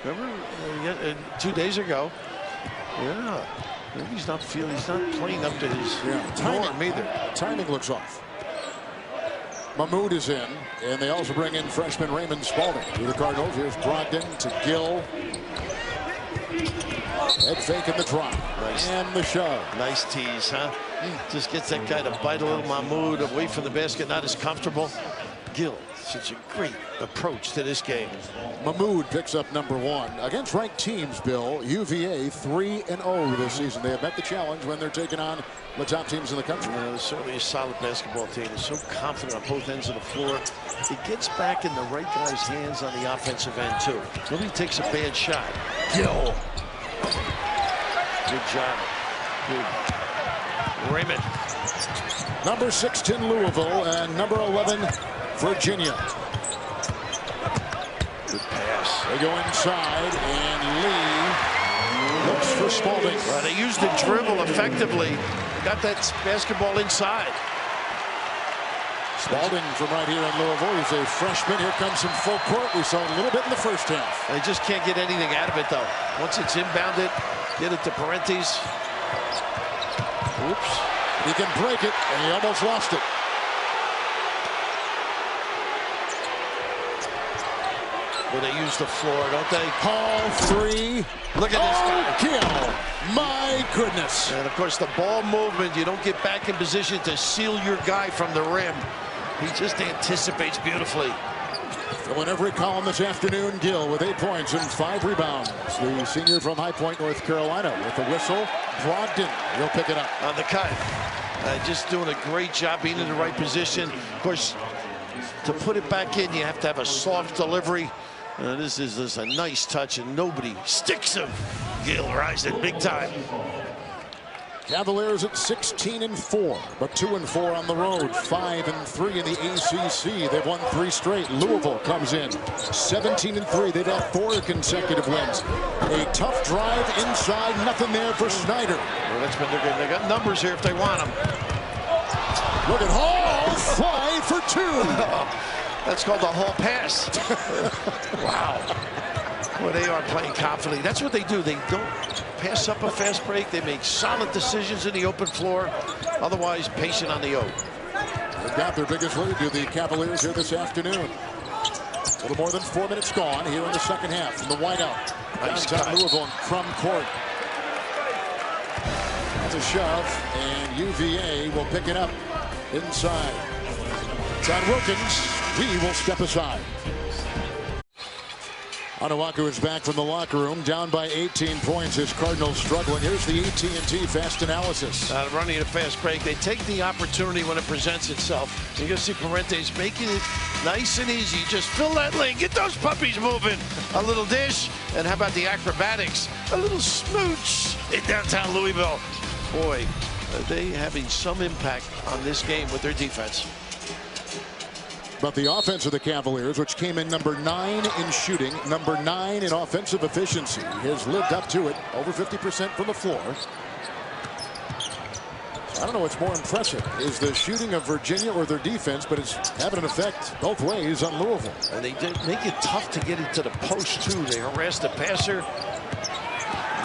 Remember 2 days ago? Yeah. Maybe he's not playing up to his norm either. Timing looks off. Mahmoud is in, and they also bring in freshman Raymond Spalding to the Cardinals. Here's Brogdon to Gill. Head fake in the drop. Nice. And the shove. Nice tease, huh? Just gets that guy to bite a little. Mahmoud away from the basket, not as comfortable. Gill, such a great approach to this game. Mahmoud picks up number 1 against ranked teams. Bill, UVA 3-0 this season. They have met the challenge when they're taking on the top teams in the country. It's certainly a solid basketball team. It's so confident on both ends of the floor. It gets back in the right guy's hands on the offensive end too. Nobody takes a bad shot. Gill. Good job. Good. Raymond. Number 16 Louisville and number 11 Virginia. Good pass. They go inside, and Lee looks for Spalding. Well, they used the dribble effectively. Got that basketball inside. Spalding from right here in Louisville. He's a freshman. Here comes some full court. We saw a little bit in the first half. They just can't get anything out of it, though. Once it's inbounded, get it to Parentis. Oops. He can break it, and he almost lost it. Well, they use the floor, don't they? Hall three. Look at this guy. Kill. My goodness. And, of course, the ball movement, you don't get back in position to seal your guy from the rim. He just anticipates beautifully. Filling every column this afternoon, Gill with 8 points and 5 rebounds. The senior from High Point, North Carolina, with the whistle. Brogdon will pick it up. On the cut. Just doing a great job being in the right position. Of course, to put it back in, you have to have a soft delivery. This is a nice touch, and nobody sticks him. Gill rising big time. Cavaliers at 16-4, but 2-4 on the road. 5-3 in the ACC. They've won 3 straight. Louisville comes in 17-3. They've had 4 consecutive wins. A tough drive inside. Nothing there for Snyder. Well, that's been good. They got numbers here if they want them. Look at Hall fly for 2. That's called the Hall pass. Wow. Well, they are playing confidently. That's what they do. They don't pass up a fast break. They make solid decisions in the open floor. Otherwise, patient on the O. They've got their biggest lead to the Cavaliers here this afternoon. A little more than 4 minutes gone here in the second half from the whiteout. Nice downtown Louisville in Crum Court. That's a shove, and UVA will pick it up inside. It's on Wilkins. We will step aside. Onuaku is back from the locker room, down by 18 points. His Cardinals struggling. Here's the AT&T fast analysis. Running a fast break. They take the opportunity when it presents itself. You're going to see Parentes making it nice and easy. Just fill that lane. Get those puppies moving. A little dish. And how about the acrobatics? A little smooch in downtown Louisville. Boy, are they having some impact on this game with their defense. But the offense of the Cavaliers, which came in number 9 in shooting, number 9 in offensive efficiency, has lived up to it. Over 50% from the floor. So I don't know what's more impressive, is the shooting of Virginia or their defense, but it's having an effect both ways on Louisville. And they did make it tough to get into the post, too. They harassed the passer.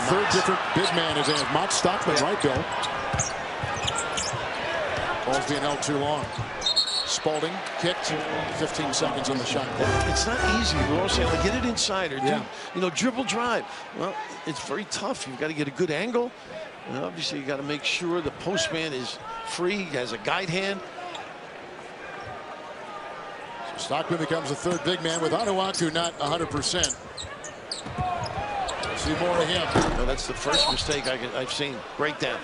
Third different big man is in. Mott Stockman, right, Bill? Ball's being held too long. Spalding kicked. 15 seconds on the shot clock. It's not easy. We're all saying, get it inside or do, dribble drive. Well, it's very tough. You've got to get a good angle. And obviously, you got to make sure the postman is free, has a guide hand. So Stockman becomes the third big man with Onuaku not 100%. See more of him. Well, that's the first mistake I've seen. Breakdown.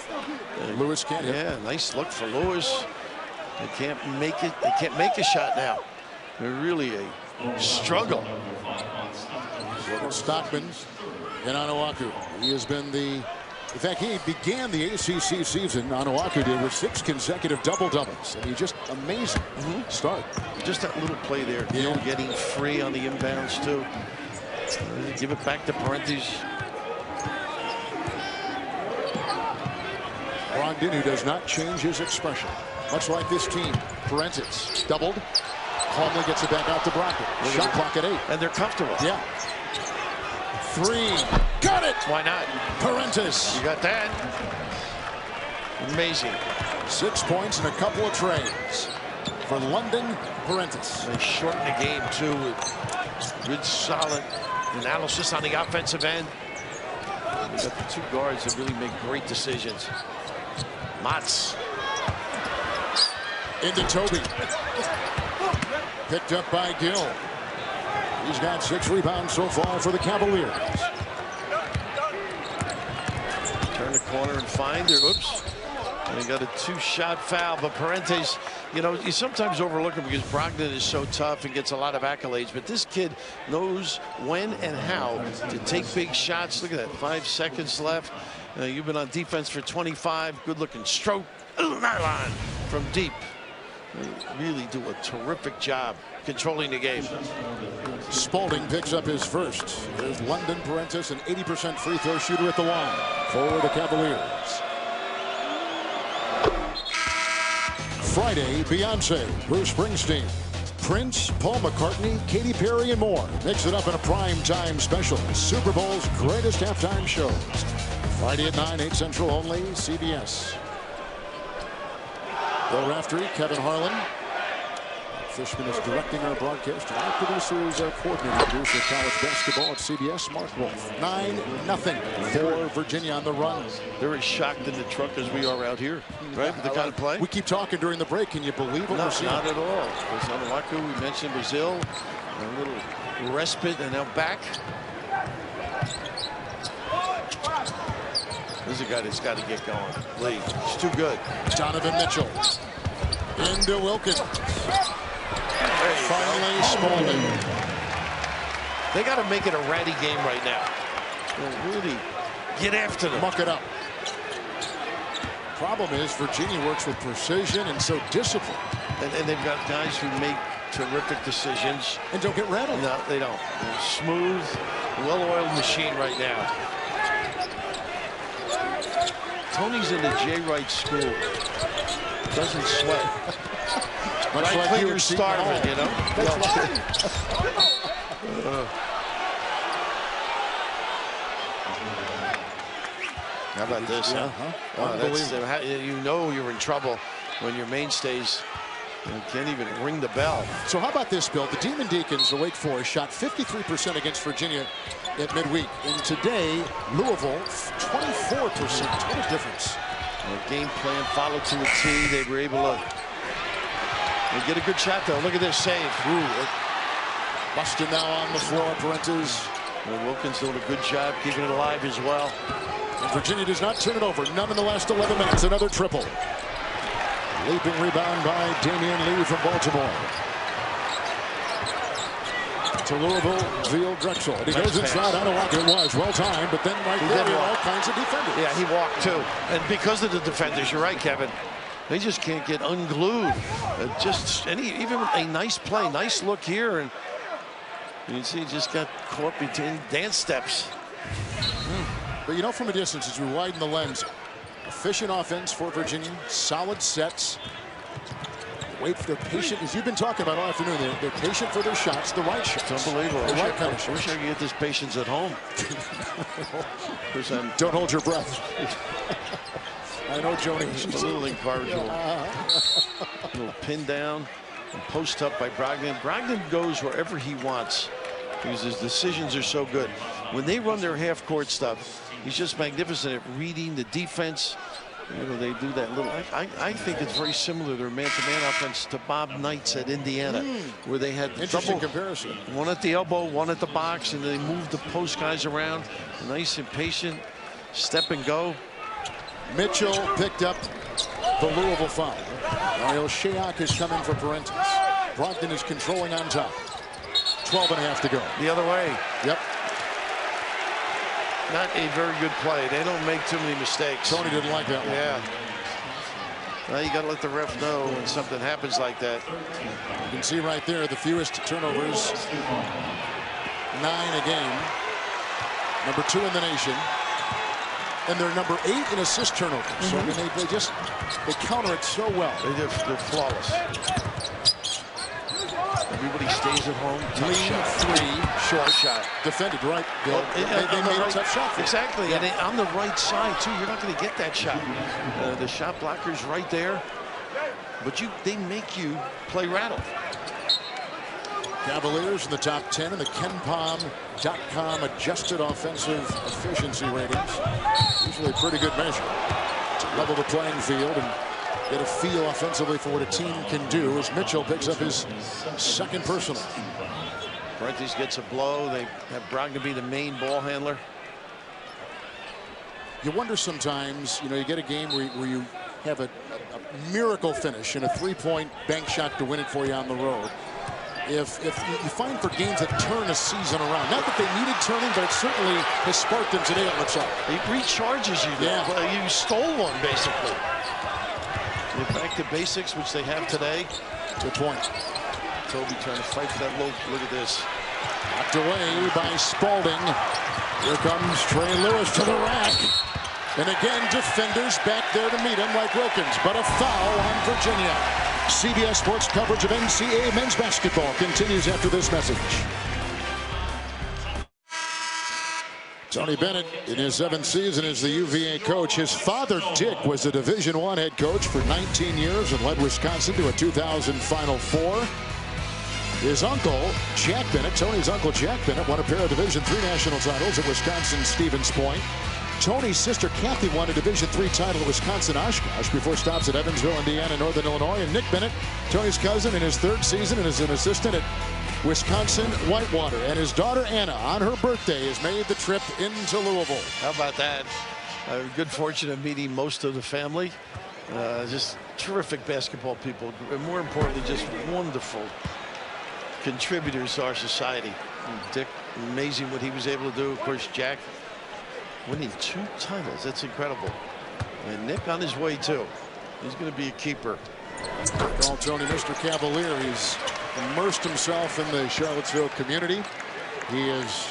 Lewis can't hit. Yeah, nice look for Lewis. They can't make it. They can't make a shot now. They're really a struggle. Stockman and Onuaku. He has been in fact, he began the ACC season, Onuaku did, with 6 consecutive double-doubles. And he just amazing start. Just that little play there. Gill getting free on the inbounds, too. Give it back to Parentes. Brogdon, who does not change his expression. Much like this team. Parentes doubled. Calmly gets it back out to Brogdon. Shot clock at 8. And they're comfortable. Yeah. 3. Got it! Why not? Parentes. You got that. Amazing. 6 points and a couple of trades for London Parentes. They shorten the game, too, with good, solid analysis on the offensive end. We've got the 2 guards that really make great decisions. Motts. Into Toby. Picked up by Gill. He's got 6 rebounds so far for the Cavaliers. Turn the corner and find her. Oops. And he got a 2-shot foul. But Parentes, you sometimes overlook him because Brogdon is so tough and gets a lot of accolades. But this kid knows when and how to take big shots. Look at that. 5 seconds left. You've been on defense for 25. Good-looking stroke. Nylon from deep. They really do a terrific job controlling the game. Spalding picks up his first. There's London Parentes, an 80% free throw shooter at the line for the Cavaliers. Friday, Beyonce, Bruce Springsteen, Prince, Paul McCartney, Katy Perry, and more. Mix it up in a prime time special. Super Bowl's greatest halftime shows. Friday at 9, 8 Central only, CBS. Bill Raftery, Kevin Harlan. Fishman is directing our broadcast. And our producer is our coordinating producer of college basketball at CBS, Mark Wolf. 9-0 for Virginia on the run. They're as shocked in the truck as we are out here, right? With the kind of play. We keep talking during the break. Can you believe what we're seeing? Not at all. There's Onuaku, we mentioned Brazil. A little respite, and now back. This is a guy that's got to get going. Lee, he's too good. Donovan Mitchell into Wilkins. Finally, Spalding. They got to make it a ratty game right now. They'll really get after them. Muck it up. Problem is, Virginia works with precision and so disciplined. And they've got guys who make terrific decisions. And don't get rattled. No, they don't. They're smooth, well-oiled machine right now. Tony's in the J. Wright school. Doesn't sweat. Much right, like you're starving, you know? How about this, huh? Unbelievable. You know you're in trouble when your mainstays can't even ring the bell. So how about this, Bill? The Demon Deacons of Wake Forest shot 53% against Virginia at midweek. And today, Louisville, 24%. What a difference. The game plan followed to a T. They were able to get a good shot, though. Look at this save. Busted now on the floor, Parentes. Wilkins doing a good job keeping it alive as well. And Virginia does not turn it over. None in the last 11 minutes. Another triple. Leaping rebound by Damian Lee from Baltimore. To Louisville, Veal Drexel. And he goes inside. I don't know what it was. Well timed, but then right there, all kinds of defenders. Yeah, he walked too. And because of the defenders, you're right, Kevin. They just can't get unglued. Even a nice play, nice look here, and you can see he just got caught between dance steps. But you know, from a distance, as we widen the lens, efficient offense for Virginia, solid sets. Wait, they're patient, as you've been talking about all afternoon. They're patient for their shots, the right shots. It's unbelievable. The right kind of shots. I wish I could get this patience at home. Don't hold your breath. I know, Joni. It's a little incorrigible. A little pin down and post up by Brogdon. Brogdon goes wherever he wants because his decisions are so good. When they run their half-court stuff, he's just magnificent at reading the defense. You know, they do that little. I think it's very similar, their man-to-man offense, to Bob Knight's at Indiana, where they had interesting comparison. One at the elbow, one at the box, and they moved the post guys around. Nice and patient, step and go. Mitchell picked up the Louisville foul. Mario Shayok is coming for Parentes. Brogdon is controlling on top. 12.5 to go. The other way. Yep. Not a very good play. They don't make too many mistakes. Tony didn't like that one. Yeah. Now you got to let the ref know when something happens like that. You can see right there the fewest turnovers. 9 a game. Number 2 in the nation. And they're number 8 in assist turnovers. So I mean, they counter it so well. They're flawless. Everybody stays at home. Lead 3, short shot. Defended, right, Bill. They made a tough shot. Exactly, and on the right side, too. You're not going to get that shot. The shot blocker's right there. But they make you play rattle. Cavaliers in the top 10 in the KenPom.com adjusted offensive efficiency ratings. Usually a pretty good measure to level the playing field and get a feel offensively for what a team can do as Mitchell picks up his second personal. Parentes gets a blow. They have Brogdon be the main ball handler. You wonder sometimes, you know, you get a game where you have a miracle finish and a three-point bank shot to win it for you on the road. If you find for games that turn a season around, not that they needed turning, but it certainly has sparked them today, it looks like. It recharges you. Yeah. You stole one, basically. Get back to basics, which they have today. Good point. Toby trying to fight for that low. Look at this. Knocked away by Spalding. Here comes Trey Lewis to the rack. And again, defenders back there to meet him like Wilkins. But a foul on Virginia. CBS Sports coverage of NCAA men's basketball continues after this message. Tony Bennett in his 7th season as the UVA coach. His father, Dick, was a Division I head coach for 19 years and led Wisconsin to a 2000 Final Four. His uncle, Jack Bennett, Tony's uncle, Jack Bennett, won a pair of Division III national titles at Wisconsin-Stevens Point. Tony's sister, Kathy, won a Division III title at Wisconsin-Oshkosh before stops at Evansville, Indiana, Northern Illinois. And Nick Bennett, Tony's cousin, in his 3rd season and is an assistant at Wisconsin-Whitewater. And his daughter, Anna, on her birthday, has made the trip into Louisville. How about that? Good fortune of meeting most of the family. Just terrific basketball people. And more importantly, just wonderful contributors to our society. And Dick, amazing what he was able to do. Of course, Jack winning 2 titles. That's incredible. And Nick on his way too. He's going to be a keeper. Call Tony Mr. Cavalier. He's immersed himself in the Charlottesville community. He is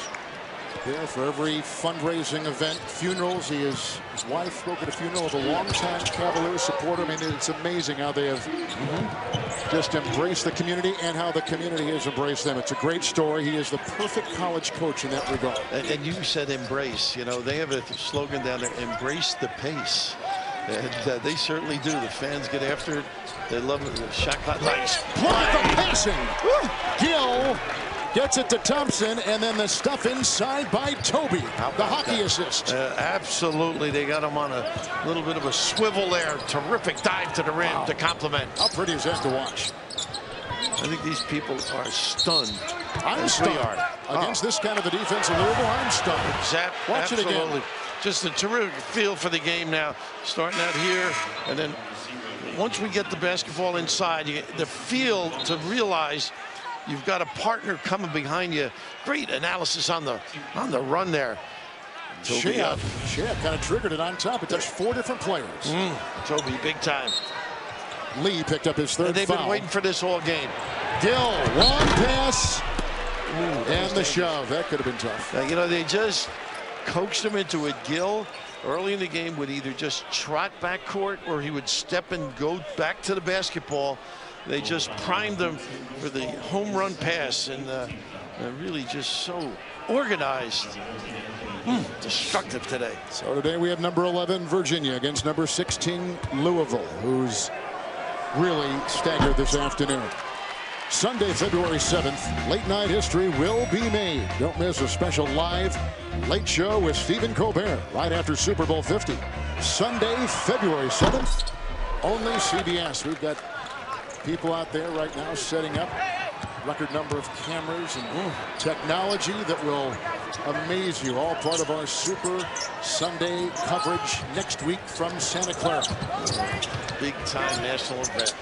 there for every fundraising event, funerals. His wife spoke at a funeral of a longtime Cavalier supporter. I mean, it's amazing how they have just embraced the community and how the community has embraced them. It's a great story. He is the perfect college coach in that regard. And you said embrace. You know, they have a slogan down there, embrace the pace. And they certainly do. The fans get after it. They love it. The shot clock. Nice. Wonderful passing. Gill gets it to Thompson, and then the stuff inside by Toby. The hockey assist. Absolutely. They got him on a little bit of a swivel there. Terrific dive to the rim to compliment. How pretty is that to watch? I think these people are stunned. I'm stunned. Against this kind of a defense in Louisville, I'm stunned. Watch it again. Just a terrific feel for the game now. Starting out here, and then once we get the basketball inside, you get the feel to realize you've got a partner coming behind you. Great analysis on the run there. Shea kind of triggered it on top. It touched 4 different players. Toby, big time. Lee picked up his 3rd foul. They've been waiting for this all game. Gill, long pass, and the shove. That could have been tough. You know, they just coaxed him into it. Gill, early in the game, would either just trot back court or he would step and go back to the basketball. They just primed them for the home run pass, and really just so organized. Destructive today. So today we have number 11 Virginia against number 16 Louisville, who's really staggered this afternoon. Sunday, February 7th, late night history will be made. Don't miss a special live late show with Stephen Colbert right after Super Bowl 50. Sunday, February 7th, only CBS. We've got people out there right now setting up record number of cameras and technology that will amaze you. All part of our Super Sunday coverage next week from Santa Clara. Big time national event.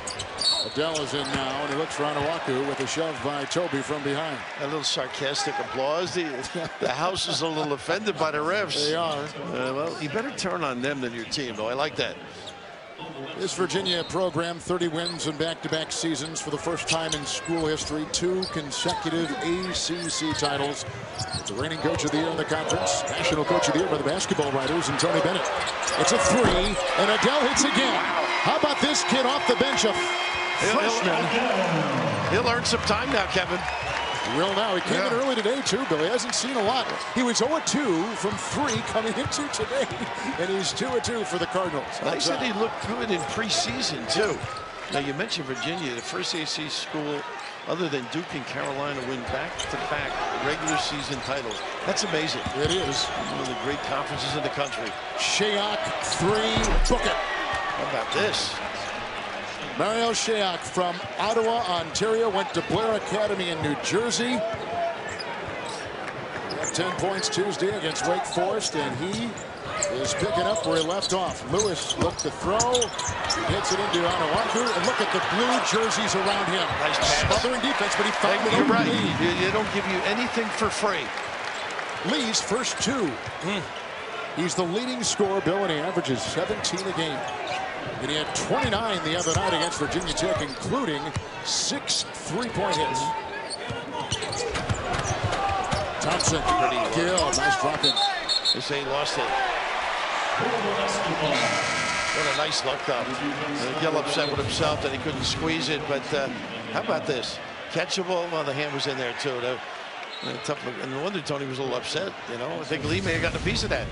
Adele is in now, and he looks for Anawaku with a shove by Toby from behind. A little sarcastic applause. The house is a little offended by the refs. They are. Well, you better turn on them than your team, though. I like that. This Virginia program, 30 wins in back-to-back seasons for the first time in school history. 2 consecutive ACC titles. The reigning coach of the year in the conference. National coach of the year by the basketball writers, and Tony Bennett. It's a 3, and Adele hits again. How about this kid off the bench? A freshman. He'll earn some time now, Kevin. He will now. He came in early today, too, Billy. Hasn't seen a lot. He was 0-2 from 3 coming into today, and he's 2-2 for the Cardinals. They said he looked good in preseason, too. Now, you mentioned Virginia, the first ACC school other than Duke and Carolina win back-to-back regular season titles. That's amazing. It is. One of the great conferences in the country. Shayok, 3, book it. How about this? Mario Shayok from Ottawa, Ontario, went to Blair Academy in New Jersey. Got 10 points Tuesday against Wake Forest, and he is picking up where he left off. Lewis looked to throw. He hits it into Anawaku, and look at the blue jerseys around him. Nice pass. Smothering defense, but he found it. You're right. They don't give you anything for free. Lee's first 2. He's the leading scorer, Bill, and he averages 17 a game. And he had 29 the other night against Virginia Tech, including 6 3-point hits. Thompson, Gill, nice drop in. They say he lost it. What a nice luck up. Gill upset with himself that he couldn't squeeze it, but how about this? Catchable, well, the hand was in there too. And no wonder Tony was a little upset. You know, I think Lee may have gotten a piece of that.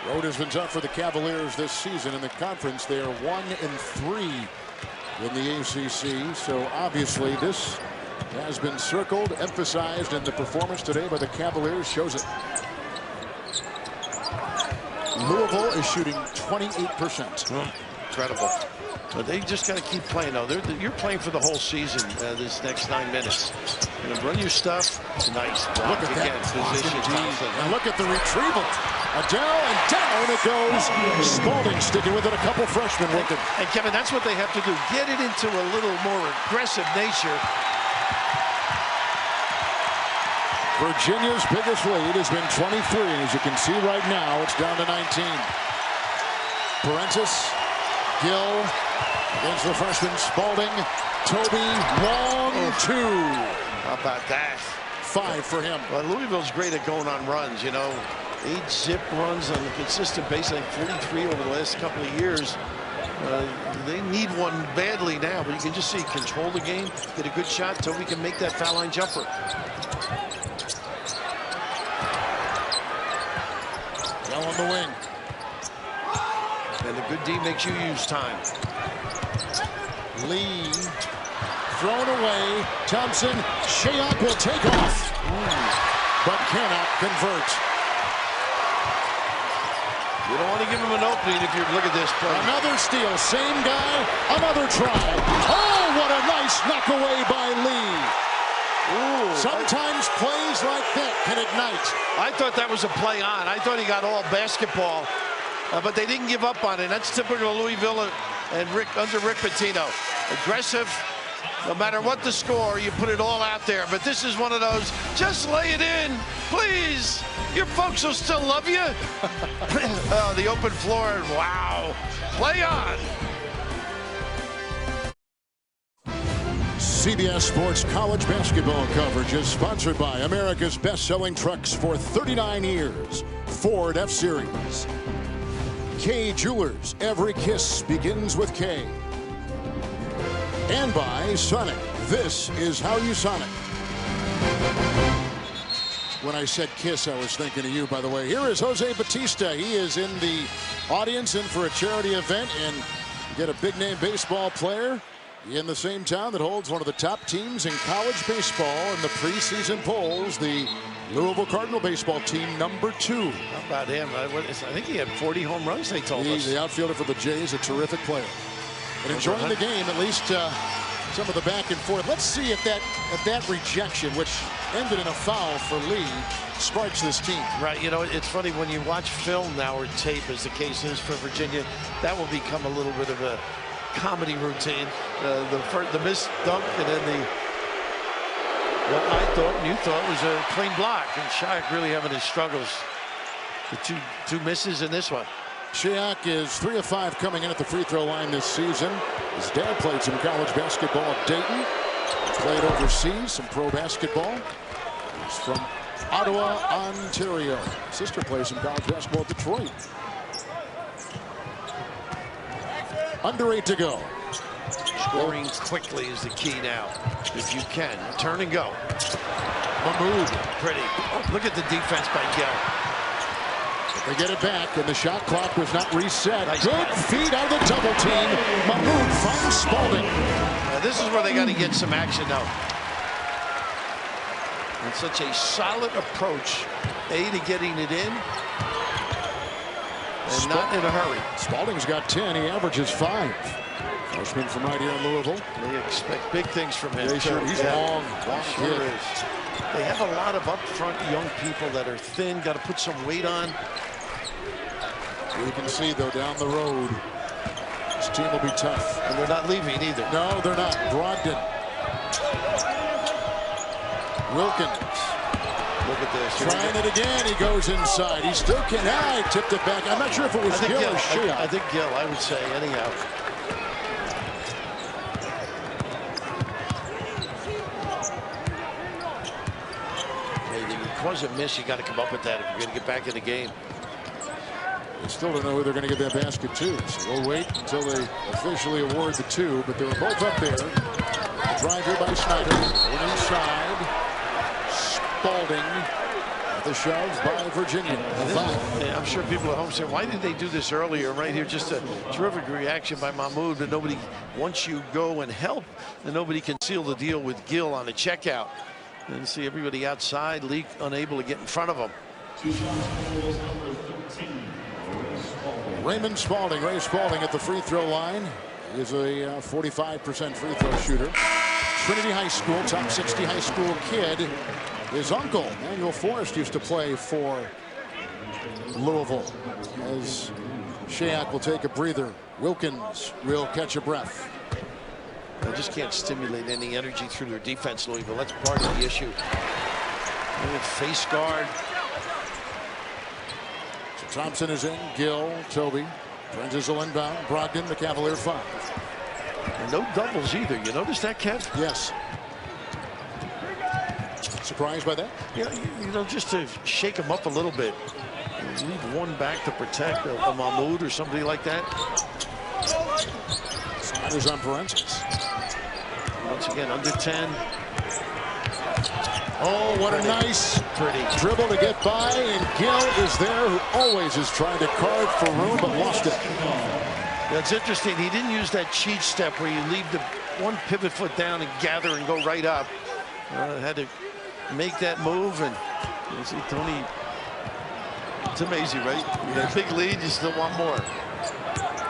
Road has been tough for the Cavaliers this season. In the conference, they are 1-3 in the ACC. So obviously this has been circled, emphasized, and the performance today by the Cavaliers shows it. Louisville is shooting 28%. Incredible. But they just got to keep playing, though. You're playing for the whole season this next 9 minutes. You know, run your stuff. Nice block. Look at again. Position. And look at the retrieval. Adele, and down it goes. Spalding sticking with it. A couple freshmen with it. And Kevin, that's what they have to do. Get it into a little more aggressive nature. Virginia's biggest lead has been 23. As you can see right now, it's down to 19. Parentis, Gill against the freshman Spalding. Toby, long two. How about that? 5 for him. Well, Louisville's great at going on runs, you know. 8 zip runs on a consistent basis, like 43 over the last couple of years. They need one badly now, but you can just see control the game, get a good shot. Toby can make that foul line jumper. Now on the wing. And a good D makes you use time. Lee thrown away. Thompson, Shayok will take off, but cannot convert. You don't want to give him an opening if you look at this play. Another steal, same guy, another try. Oh, what a nice knock away by Lee. Ooh, sometimes plays like that can ignite. I thought that was a play on. I thought he got all basketball, but they didn't give up on it. That's typical of Louisville and under Rick Pitino. Aggressive, no matter what the score, you put it all out there. But this is one of those, just lay it in, please. Your folks will still love you. Oh, the open floor, wow. Play on. CBS Sports college basketball coverage is sponsored by America's best-selling trucks for 39 years, Ford F-Series. K Jewelers, every kiss begins with K. And by Sonic, this is how you Sonic. When I said kiss, I was thinking of you, by the way. Here is Jose Batista. He is in the audience in for a charity event, and you get a big-name baseball player in the same town that holds one of the top teams in college baseball in the preseason polls, the Louisville Cardinal baseball team, #2. How about him? I think he had 40 home runs, they told us. The outfielder for the Jays, a terrific player. And enjoying the game, at least some of the back and forth. Let's see if that rejection, which ended in a foul for Lee, sparks this team. Right, you know, it's funny when you watch film now, or tape as the case is for Virginia, that will become a little bit of a comedy routine. The missed dunk, and then what I thought and you thought was a clean block. And Shayok really having his struggles. The two misses in this one. Shayok is 3 of 5 coming in at the free throw line this season. His dad played some college basketball at Dayton. Played overseas, some pro basketball. He's from Ottawa, Ontario. Sister plays some college basketball at Detroit. Under 8 to go. Scoring quickly is the key now. If you can, turn and go. Mahmoud. Pretty. Look at the defense by Gill. They get it back, and the shot clock was not reset. Nice Good feed out of the double team. Mahmoud finds Spalding. Now, this is where they got to get some action now. And such a solid approach, to getting it in, and not in a hurry. Spalding's got 10. He averages 5. Freshman from right here in Louisville. They expect big things from him. Sure. He's long Sure kid. is. They have a lot of up-front young people that are thin, got to put some weight on. You can see, though, down the road, this team will be tough. And they're not leaving either. No, they're not. Brogdon. Wilkins. Look at this. Trying it again. He goes inside. He still can. He tipped it back. I'm not sure if it was Gill or Shayok. I think Gill, I would say, anyhow. Cause a miss, you got to come up with that if you're going to get back in the game. They still don't know who they're going to get that basket to, so we'll wait until they officially award the 2, but they were both up there. The drive here by Snyder. In inside. Spalding. The shove by Virginia. I'm sure people at home say, why did they do this earlier? Right here, just a terrific reaction by Mahmoud, but nobody, once you go and help, then nobody can seal the deal with Gill on a checkout. And see everybody outside, Leak unable to get in front of him. Raymond Spalding, Ray Spalding at the free throw line. He is a 45% free throw shooter. Trinity High School, top 60 high school kid. His uncle, Manuel Forrest, used to play for Louisville. As Shayak will take a breather, Wilkins will catch a breath. They just can't stimulate any energy through their defense, Louisville. That's part of the issue. Face guard. So Thompson is in, Gill, Toby. Princes will inbound, Brogdon, the Cavalier 5. And no doubles either. You notice that, Kev? Yes. Surprised by that? Yeah, you know, just to shake him up a little bit. Leave one back to protect a Mahmoud or somebody like that. Snyder's on Parensis. Once again, under 10. Oh, what a nice dribble to get by, and Gill is there, who always is trying to carve for room, but lost it. That's interesting. He didn't use that cheat step where you leave the one pivot foot down and gather and go right up. Had to make that move, and you see Tony. It's amazing, right? You got a big lead, you still want more.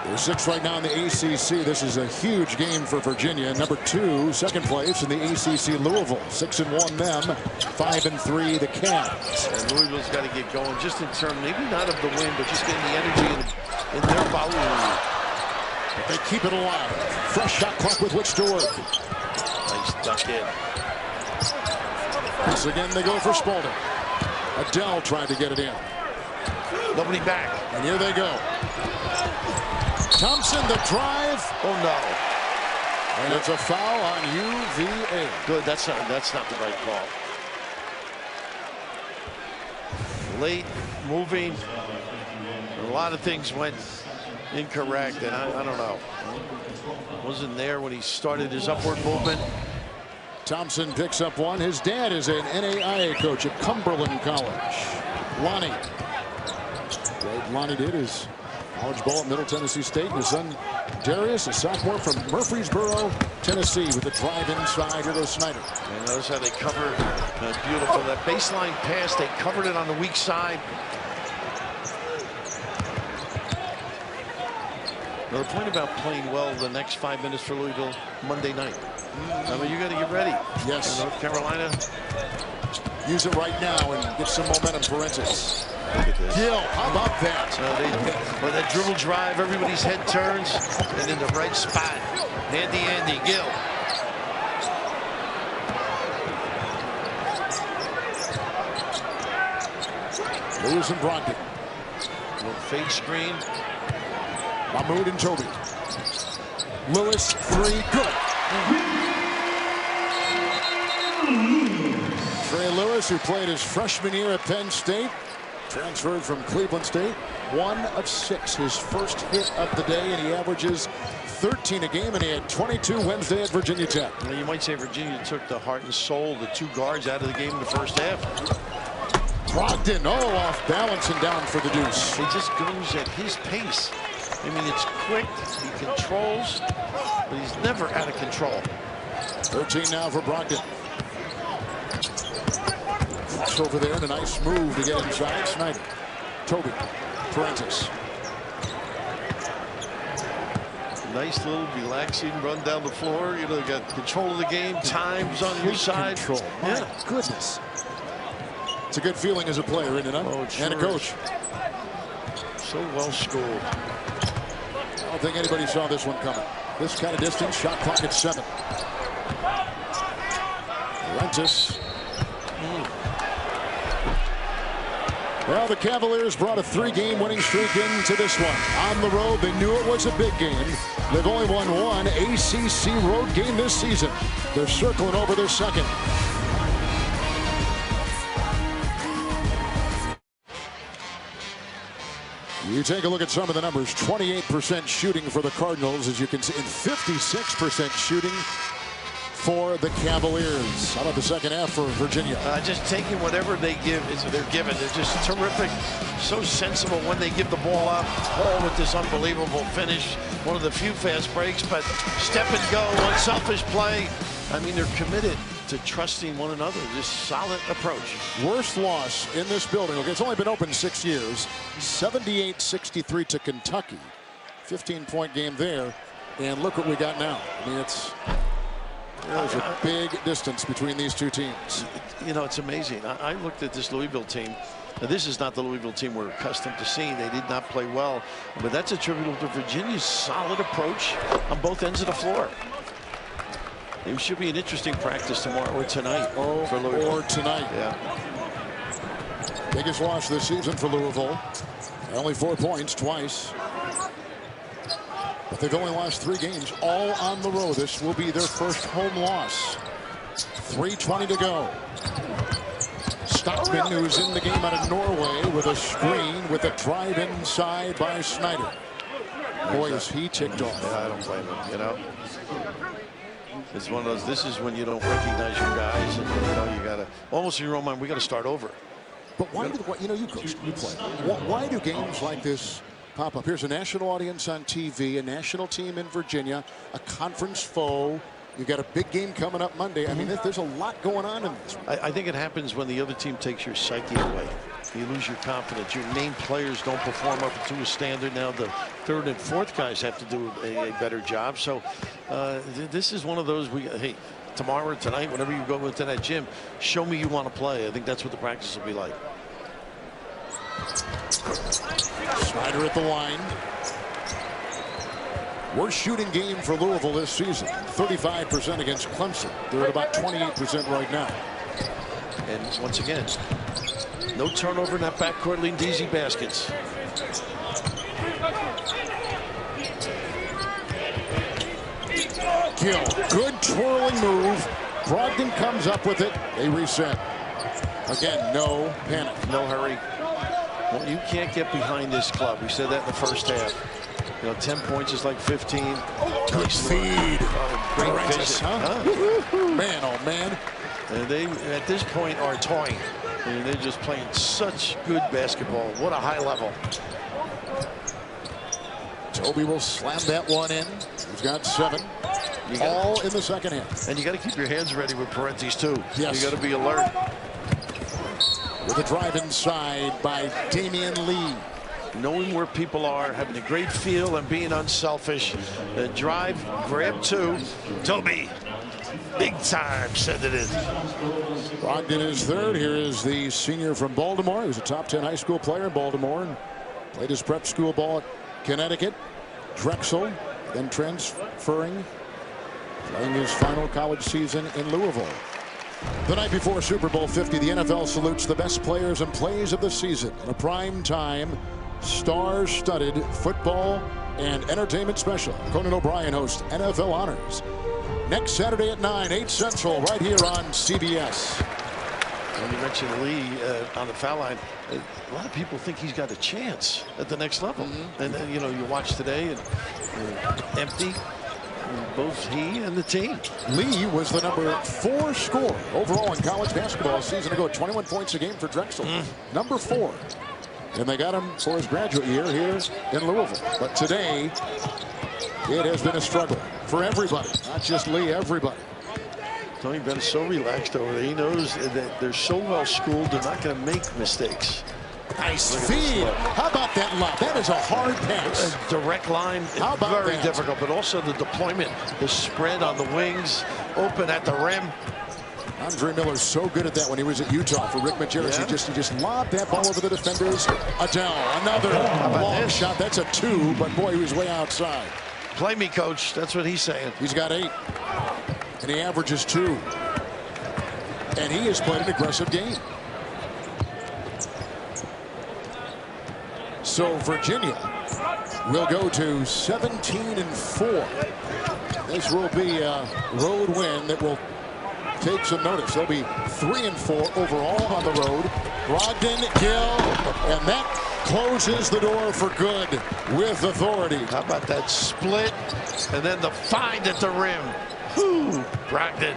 There's 6 right now in the ACC. This is a huge game for Virginia. Number 2, second place in the ACC, Louisville. 6-1 them, 5-3 the Cavs. And Louisville's got to get going, just in terms, maybe not of the win, but just getting the energy in their ball. They keep it alive. Fresh shot clock with which to work. Nice duck in. Once again, they go for Spalding. Adele tried to get it in. Nobody back. And here they go. Thompson, the drive. Oh, no. And it's a foul on UVA. Good. That's not the right call. Late, moving. A lot of things went incorrect, and I don't know. Wasn't there when he started his upward movement. Thompson picks up one. His dad is an NAIA coach at Cumberland College. Lonnie. What Lonnie did is college ball at Middle Tennessee State. His son Darius, a sophomore from Murfreesboro, Tennessee, with a drive inside. Here goes Snyder. And notice how they cover. Beautiful. That baseline pass, they covered it on the weak side. Now, the point about playing well the next 5 minutes for Louisville Monday night. I mean, you got to get ready. Yes. North Carolina. Use it right now and get some momentum for Ensis. Look at this. Gill, how about that? With that dribble drive, everybody's head turns, and in the right spot. Handy Andy, Gill. Lewis and Brogdon. Little fake screen. Mahmoud and Toby. Lewis, 3, good. Trey Lewis, who played his freshman year at Penn State, transferred from Cleveland State. 1 of 6, his first hit of the day, and he averages 13 a game, and he had 22 Wednesday at Virginia Tech. Well, you might say Virginia took the heart and soul, the 2 guards out of the game in the first half. Brogdon, off balance and down for the deuce. He just goes at his pace. I mean, it's quick, he controls, but he's never out of control. 13 now for Brogdon. Cross over there and a nice move to get inside. Snyder. Toby. Parensis. Nice little relaxing run down the floor. You know, they got control of the game. Time's on your side. Control. My goodness. It's a good feeling as a player, isn't it? Oh, sure and a coach. So well schooled. I don't think anybody saw this one coming. This kind of distance, shot clock at 7. Rentis. Well, the Cavaliers brought a 3-game winning streak into this one. On the road, they knew it was a big game. They've only won 1 ACC road game this season. They're circling over their second. You take a look at some of the numbers. 28% shooting for the Cardinals, as you can see, and 56% shooting for the Cavaliers. How about the second half for Virginia? Just taking whatever they give, they're given. They're just terrific, so sensible when they give the ball up. All with this unbelievable finish. One of the few fast breaks, but step and go, unselfish play. I mean, they're committed to trusting one another. Just solid approach. Worst loss in this building. Okay, it's only been open 6 years. 78-63 to Kentucky. 15-point game there. And look what we got now. I mean, there's a big distance between these two teams. You know, it's amazing. I looked at this Louisville team. Now, this is not the Louisville team we're accustomed to seeing. They did not play well. But that's attributable to Virginia's solid approach on both ends of the floor. It should be an interesting practice tomorrow or tonight. For Louisville. Or tonight. Yeah. Biggest loss this season for Louisville. Only 4 points twice. But they've only lost 3 games, all on the road. This will be their first home loss. 3:20 to go. Stockman, who's in the game out of Norway, with a screen with a drive inside by Snyder. Boy, is he ticked off. Yeah, I don't blame him, you know. It's one of those, this is when you don't recognize your guys, and you know, you gotta, almost in your own mind, we gotta start over. But why do, you know, you coach, you play. Why do games like this pop up? Here's a national audience on TV, a national team in Virginia, a conference foe. You've got a big game coming up Monday. I mean, there's a lot going on in this. I think it happens when the other team takes your psyche away. You lose your confidence. Your main players don't perform up to a standard. Now the third and fourth guys have to do a better job. So this is one of those, hey, tomorrow or tonight, whenever you go into that gym, show me you want to play. I think that's what the practice will be like. Snyder at the line. Worst shooting game for Louisville this season. 35% against Clemson. They're at about 28% right now. And once again, no turnover in that backcourt leading to easy baskets. Gill, good twirling move. Brogdon comes up with it. They reset. Again, no panic. No hurry. Well, you can't get behind this club. We said that in the first half. You know, 10 points is like 15. Good feed. Great vision. Man, oh man. And they, at this point, are toying. And they're just playing such good basketball. What a high level. Toby will slam that one in. He's got 7. All in the second half. And you got to keep your hands ready with Parenti's too. Yes. You got to be alert. With a drive inside by Damian Lee. Knowing where people are, having a great feel, and being unselfish. The drive, grab 2. Toby, big time, send it in. Brogdon is third. Here is the senior from Baltimore. He was a top 10 high school player in Baltimore and played his prep school ball at Connecticut. Drexel, then transferring, playing his final college season in Louisville. The night before Super Bowl 50, the NFL salutes the best players and plays of the season in a prime time, star-studded football and entertainment special. Conan O'Brien hosts NFL Honors next Saturday at 9, 8 Central, right here on CBS. When you mentioned Lee on the foul line, a lot of people think he's got a chance at the next level. And then, you know, you watch today and empty. Both he and the team. Lee was the number 4 scorer overall in college basketball a season ago. 21 points a game for Drexel. Number 4. And they got him for his graduate year here in Louisville. But today, it has been a struggle for everybody. Not just Lee, everybody. Tony Bennett's so relaxed over there. He knows that they're so well schooled, they're not going to make mistakes. Nice feed. How about that lob? That is a hard pass. A direct line. How about very that? difficult, but also the deployment, the spread on the wings, open at the rim. Andre Miller's so good at that when he was at Utah for Rick Majerus. Yeah. He just lobbed that ball over the defenders. Adele, another long shot. That's a 2, but boy, he was way outside. Play me, coach. That's what he's saying. He's got 8, and he averages 2. And he has played an aggressive game. So Virginia will go to 17-4. This will be a road win that will take some notice. They'll be 3-4 overall on the road. Brogdon, Gill, and that closes the door for good with authority. How about that split and then the find at the rim? Brogdon.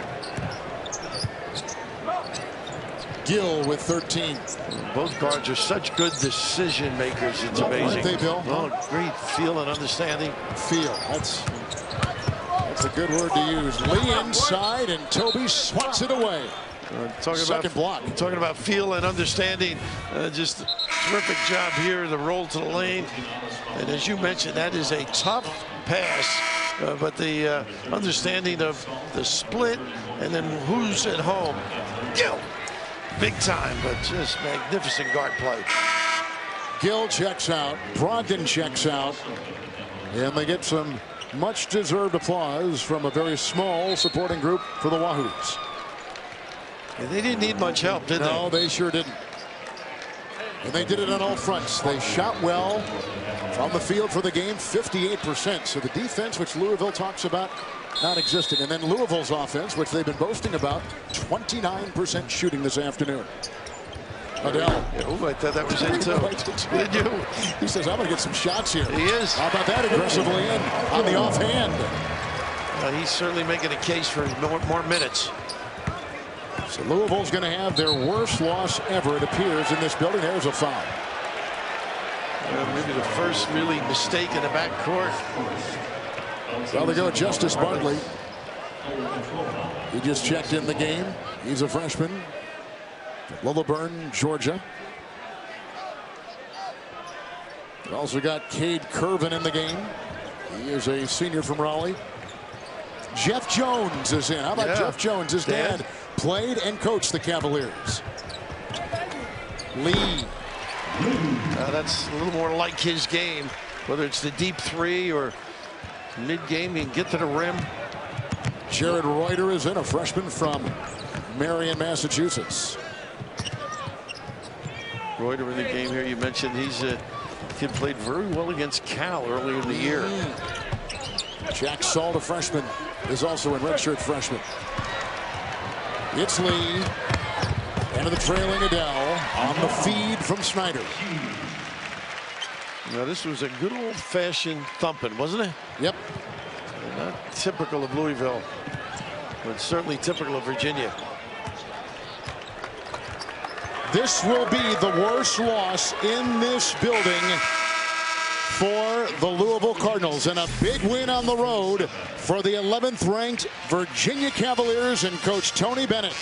Gill with 13. Both guards are such good decision makers. It's amazing. Aren't they, Bill? Oh, great feel and understanding. Feel. That's a good word to use. Lee inside, and Toby swats it away. Second block. Talking about feel and understanding. Just a terrific job here. The roll to the lane. And as you mentioned, that is a tough pass. But the understanding of the split and then who's at home. Gill. Big time, but just magnificent guard play. Gill checks out. Brogdon checks out. And they get some much-deserved applause from a very small supporting group for the Wahoos. And they didn't need much help, did they? No, they sure didn't. And they did it on all fronts. They shot well from the field for the game, 58%. So the defense, which Louisville talks about, non-existent. And then Louisville's offense, which they've been boasting about, 29% shooting this afternoon. Adele. Oh, I thought that was it too. Did you? He says, I'm going to get some shots here. He is. How about that aggressively in on the offhand? He's certainly making a case for more minutes. So Louisville's going to have their worst loss ever, it appears, in this building. There's a foul. Maybe the first really mistake in the backcourt. Well, they go Justice Bartley. He just checked in the game. He's a freshman. Lilburn, Georgia. We also got Cade Curvin in the game. He is a senior from Raleigh. Jeff Jones is in. How about Jeff Jones? His dad played and coached the Cavaliers. Lee. That's a little more like his game. Whether it's the deep three or mid-game, he can get to the rim. Jared Reuter is in, a freshman from Marion, Massachusetts. Reuter in the game here. You mentioned he's a kid played very well against Cal earlier in the year. Jack Salt, a freshman, is also in redshirt freshman. It's Lee. Into the trailing Adele on the feed from Snyder. Now this was a good old-fashioned thumping, wasn't it? Yep. Not typical of Louisville, but certainly typical of Virginia. This will be the worst loss in this building for the Louisville Cardinals, and a big win on the road for the 11th ranked Virginia Cavaliers and coach Tony Bennett.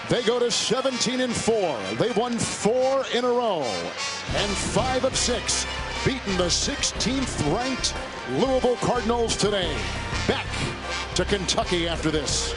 They go to 17-4. They've won 4 in a row and 5 of 6, beaten the 16th ranked Louisville Cardinals today. Back to Kentucky after this.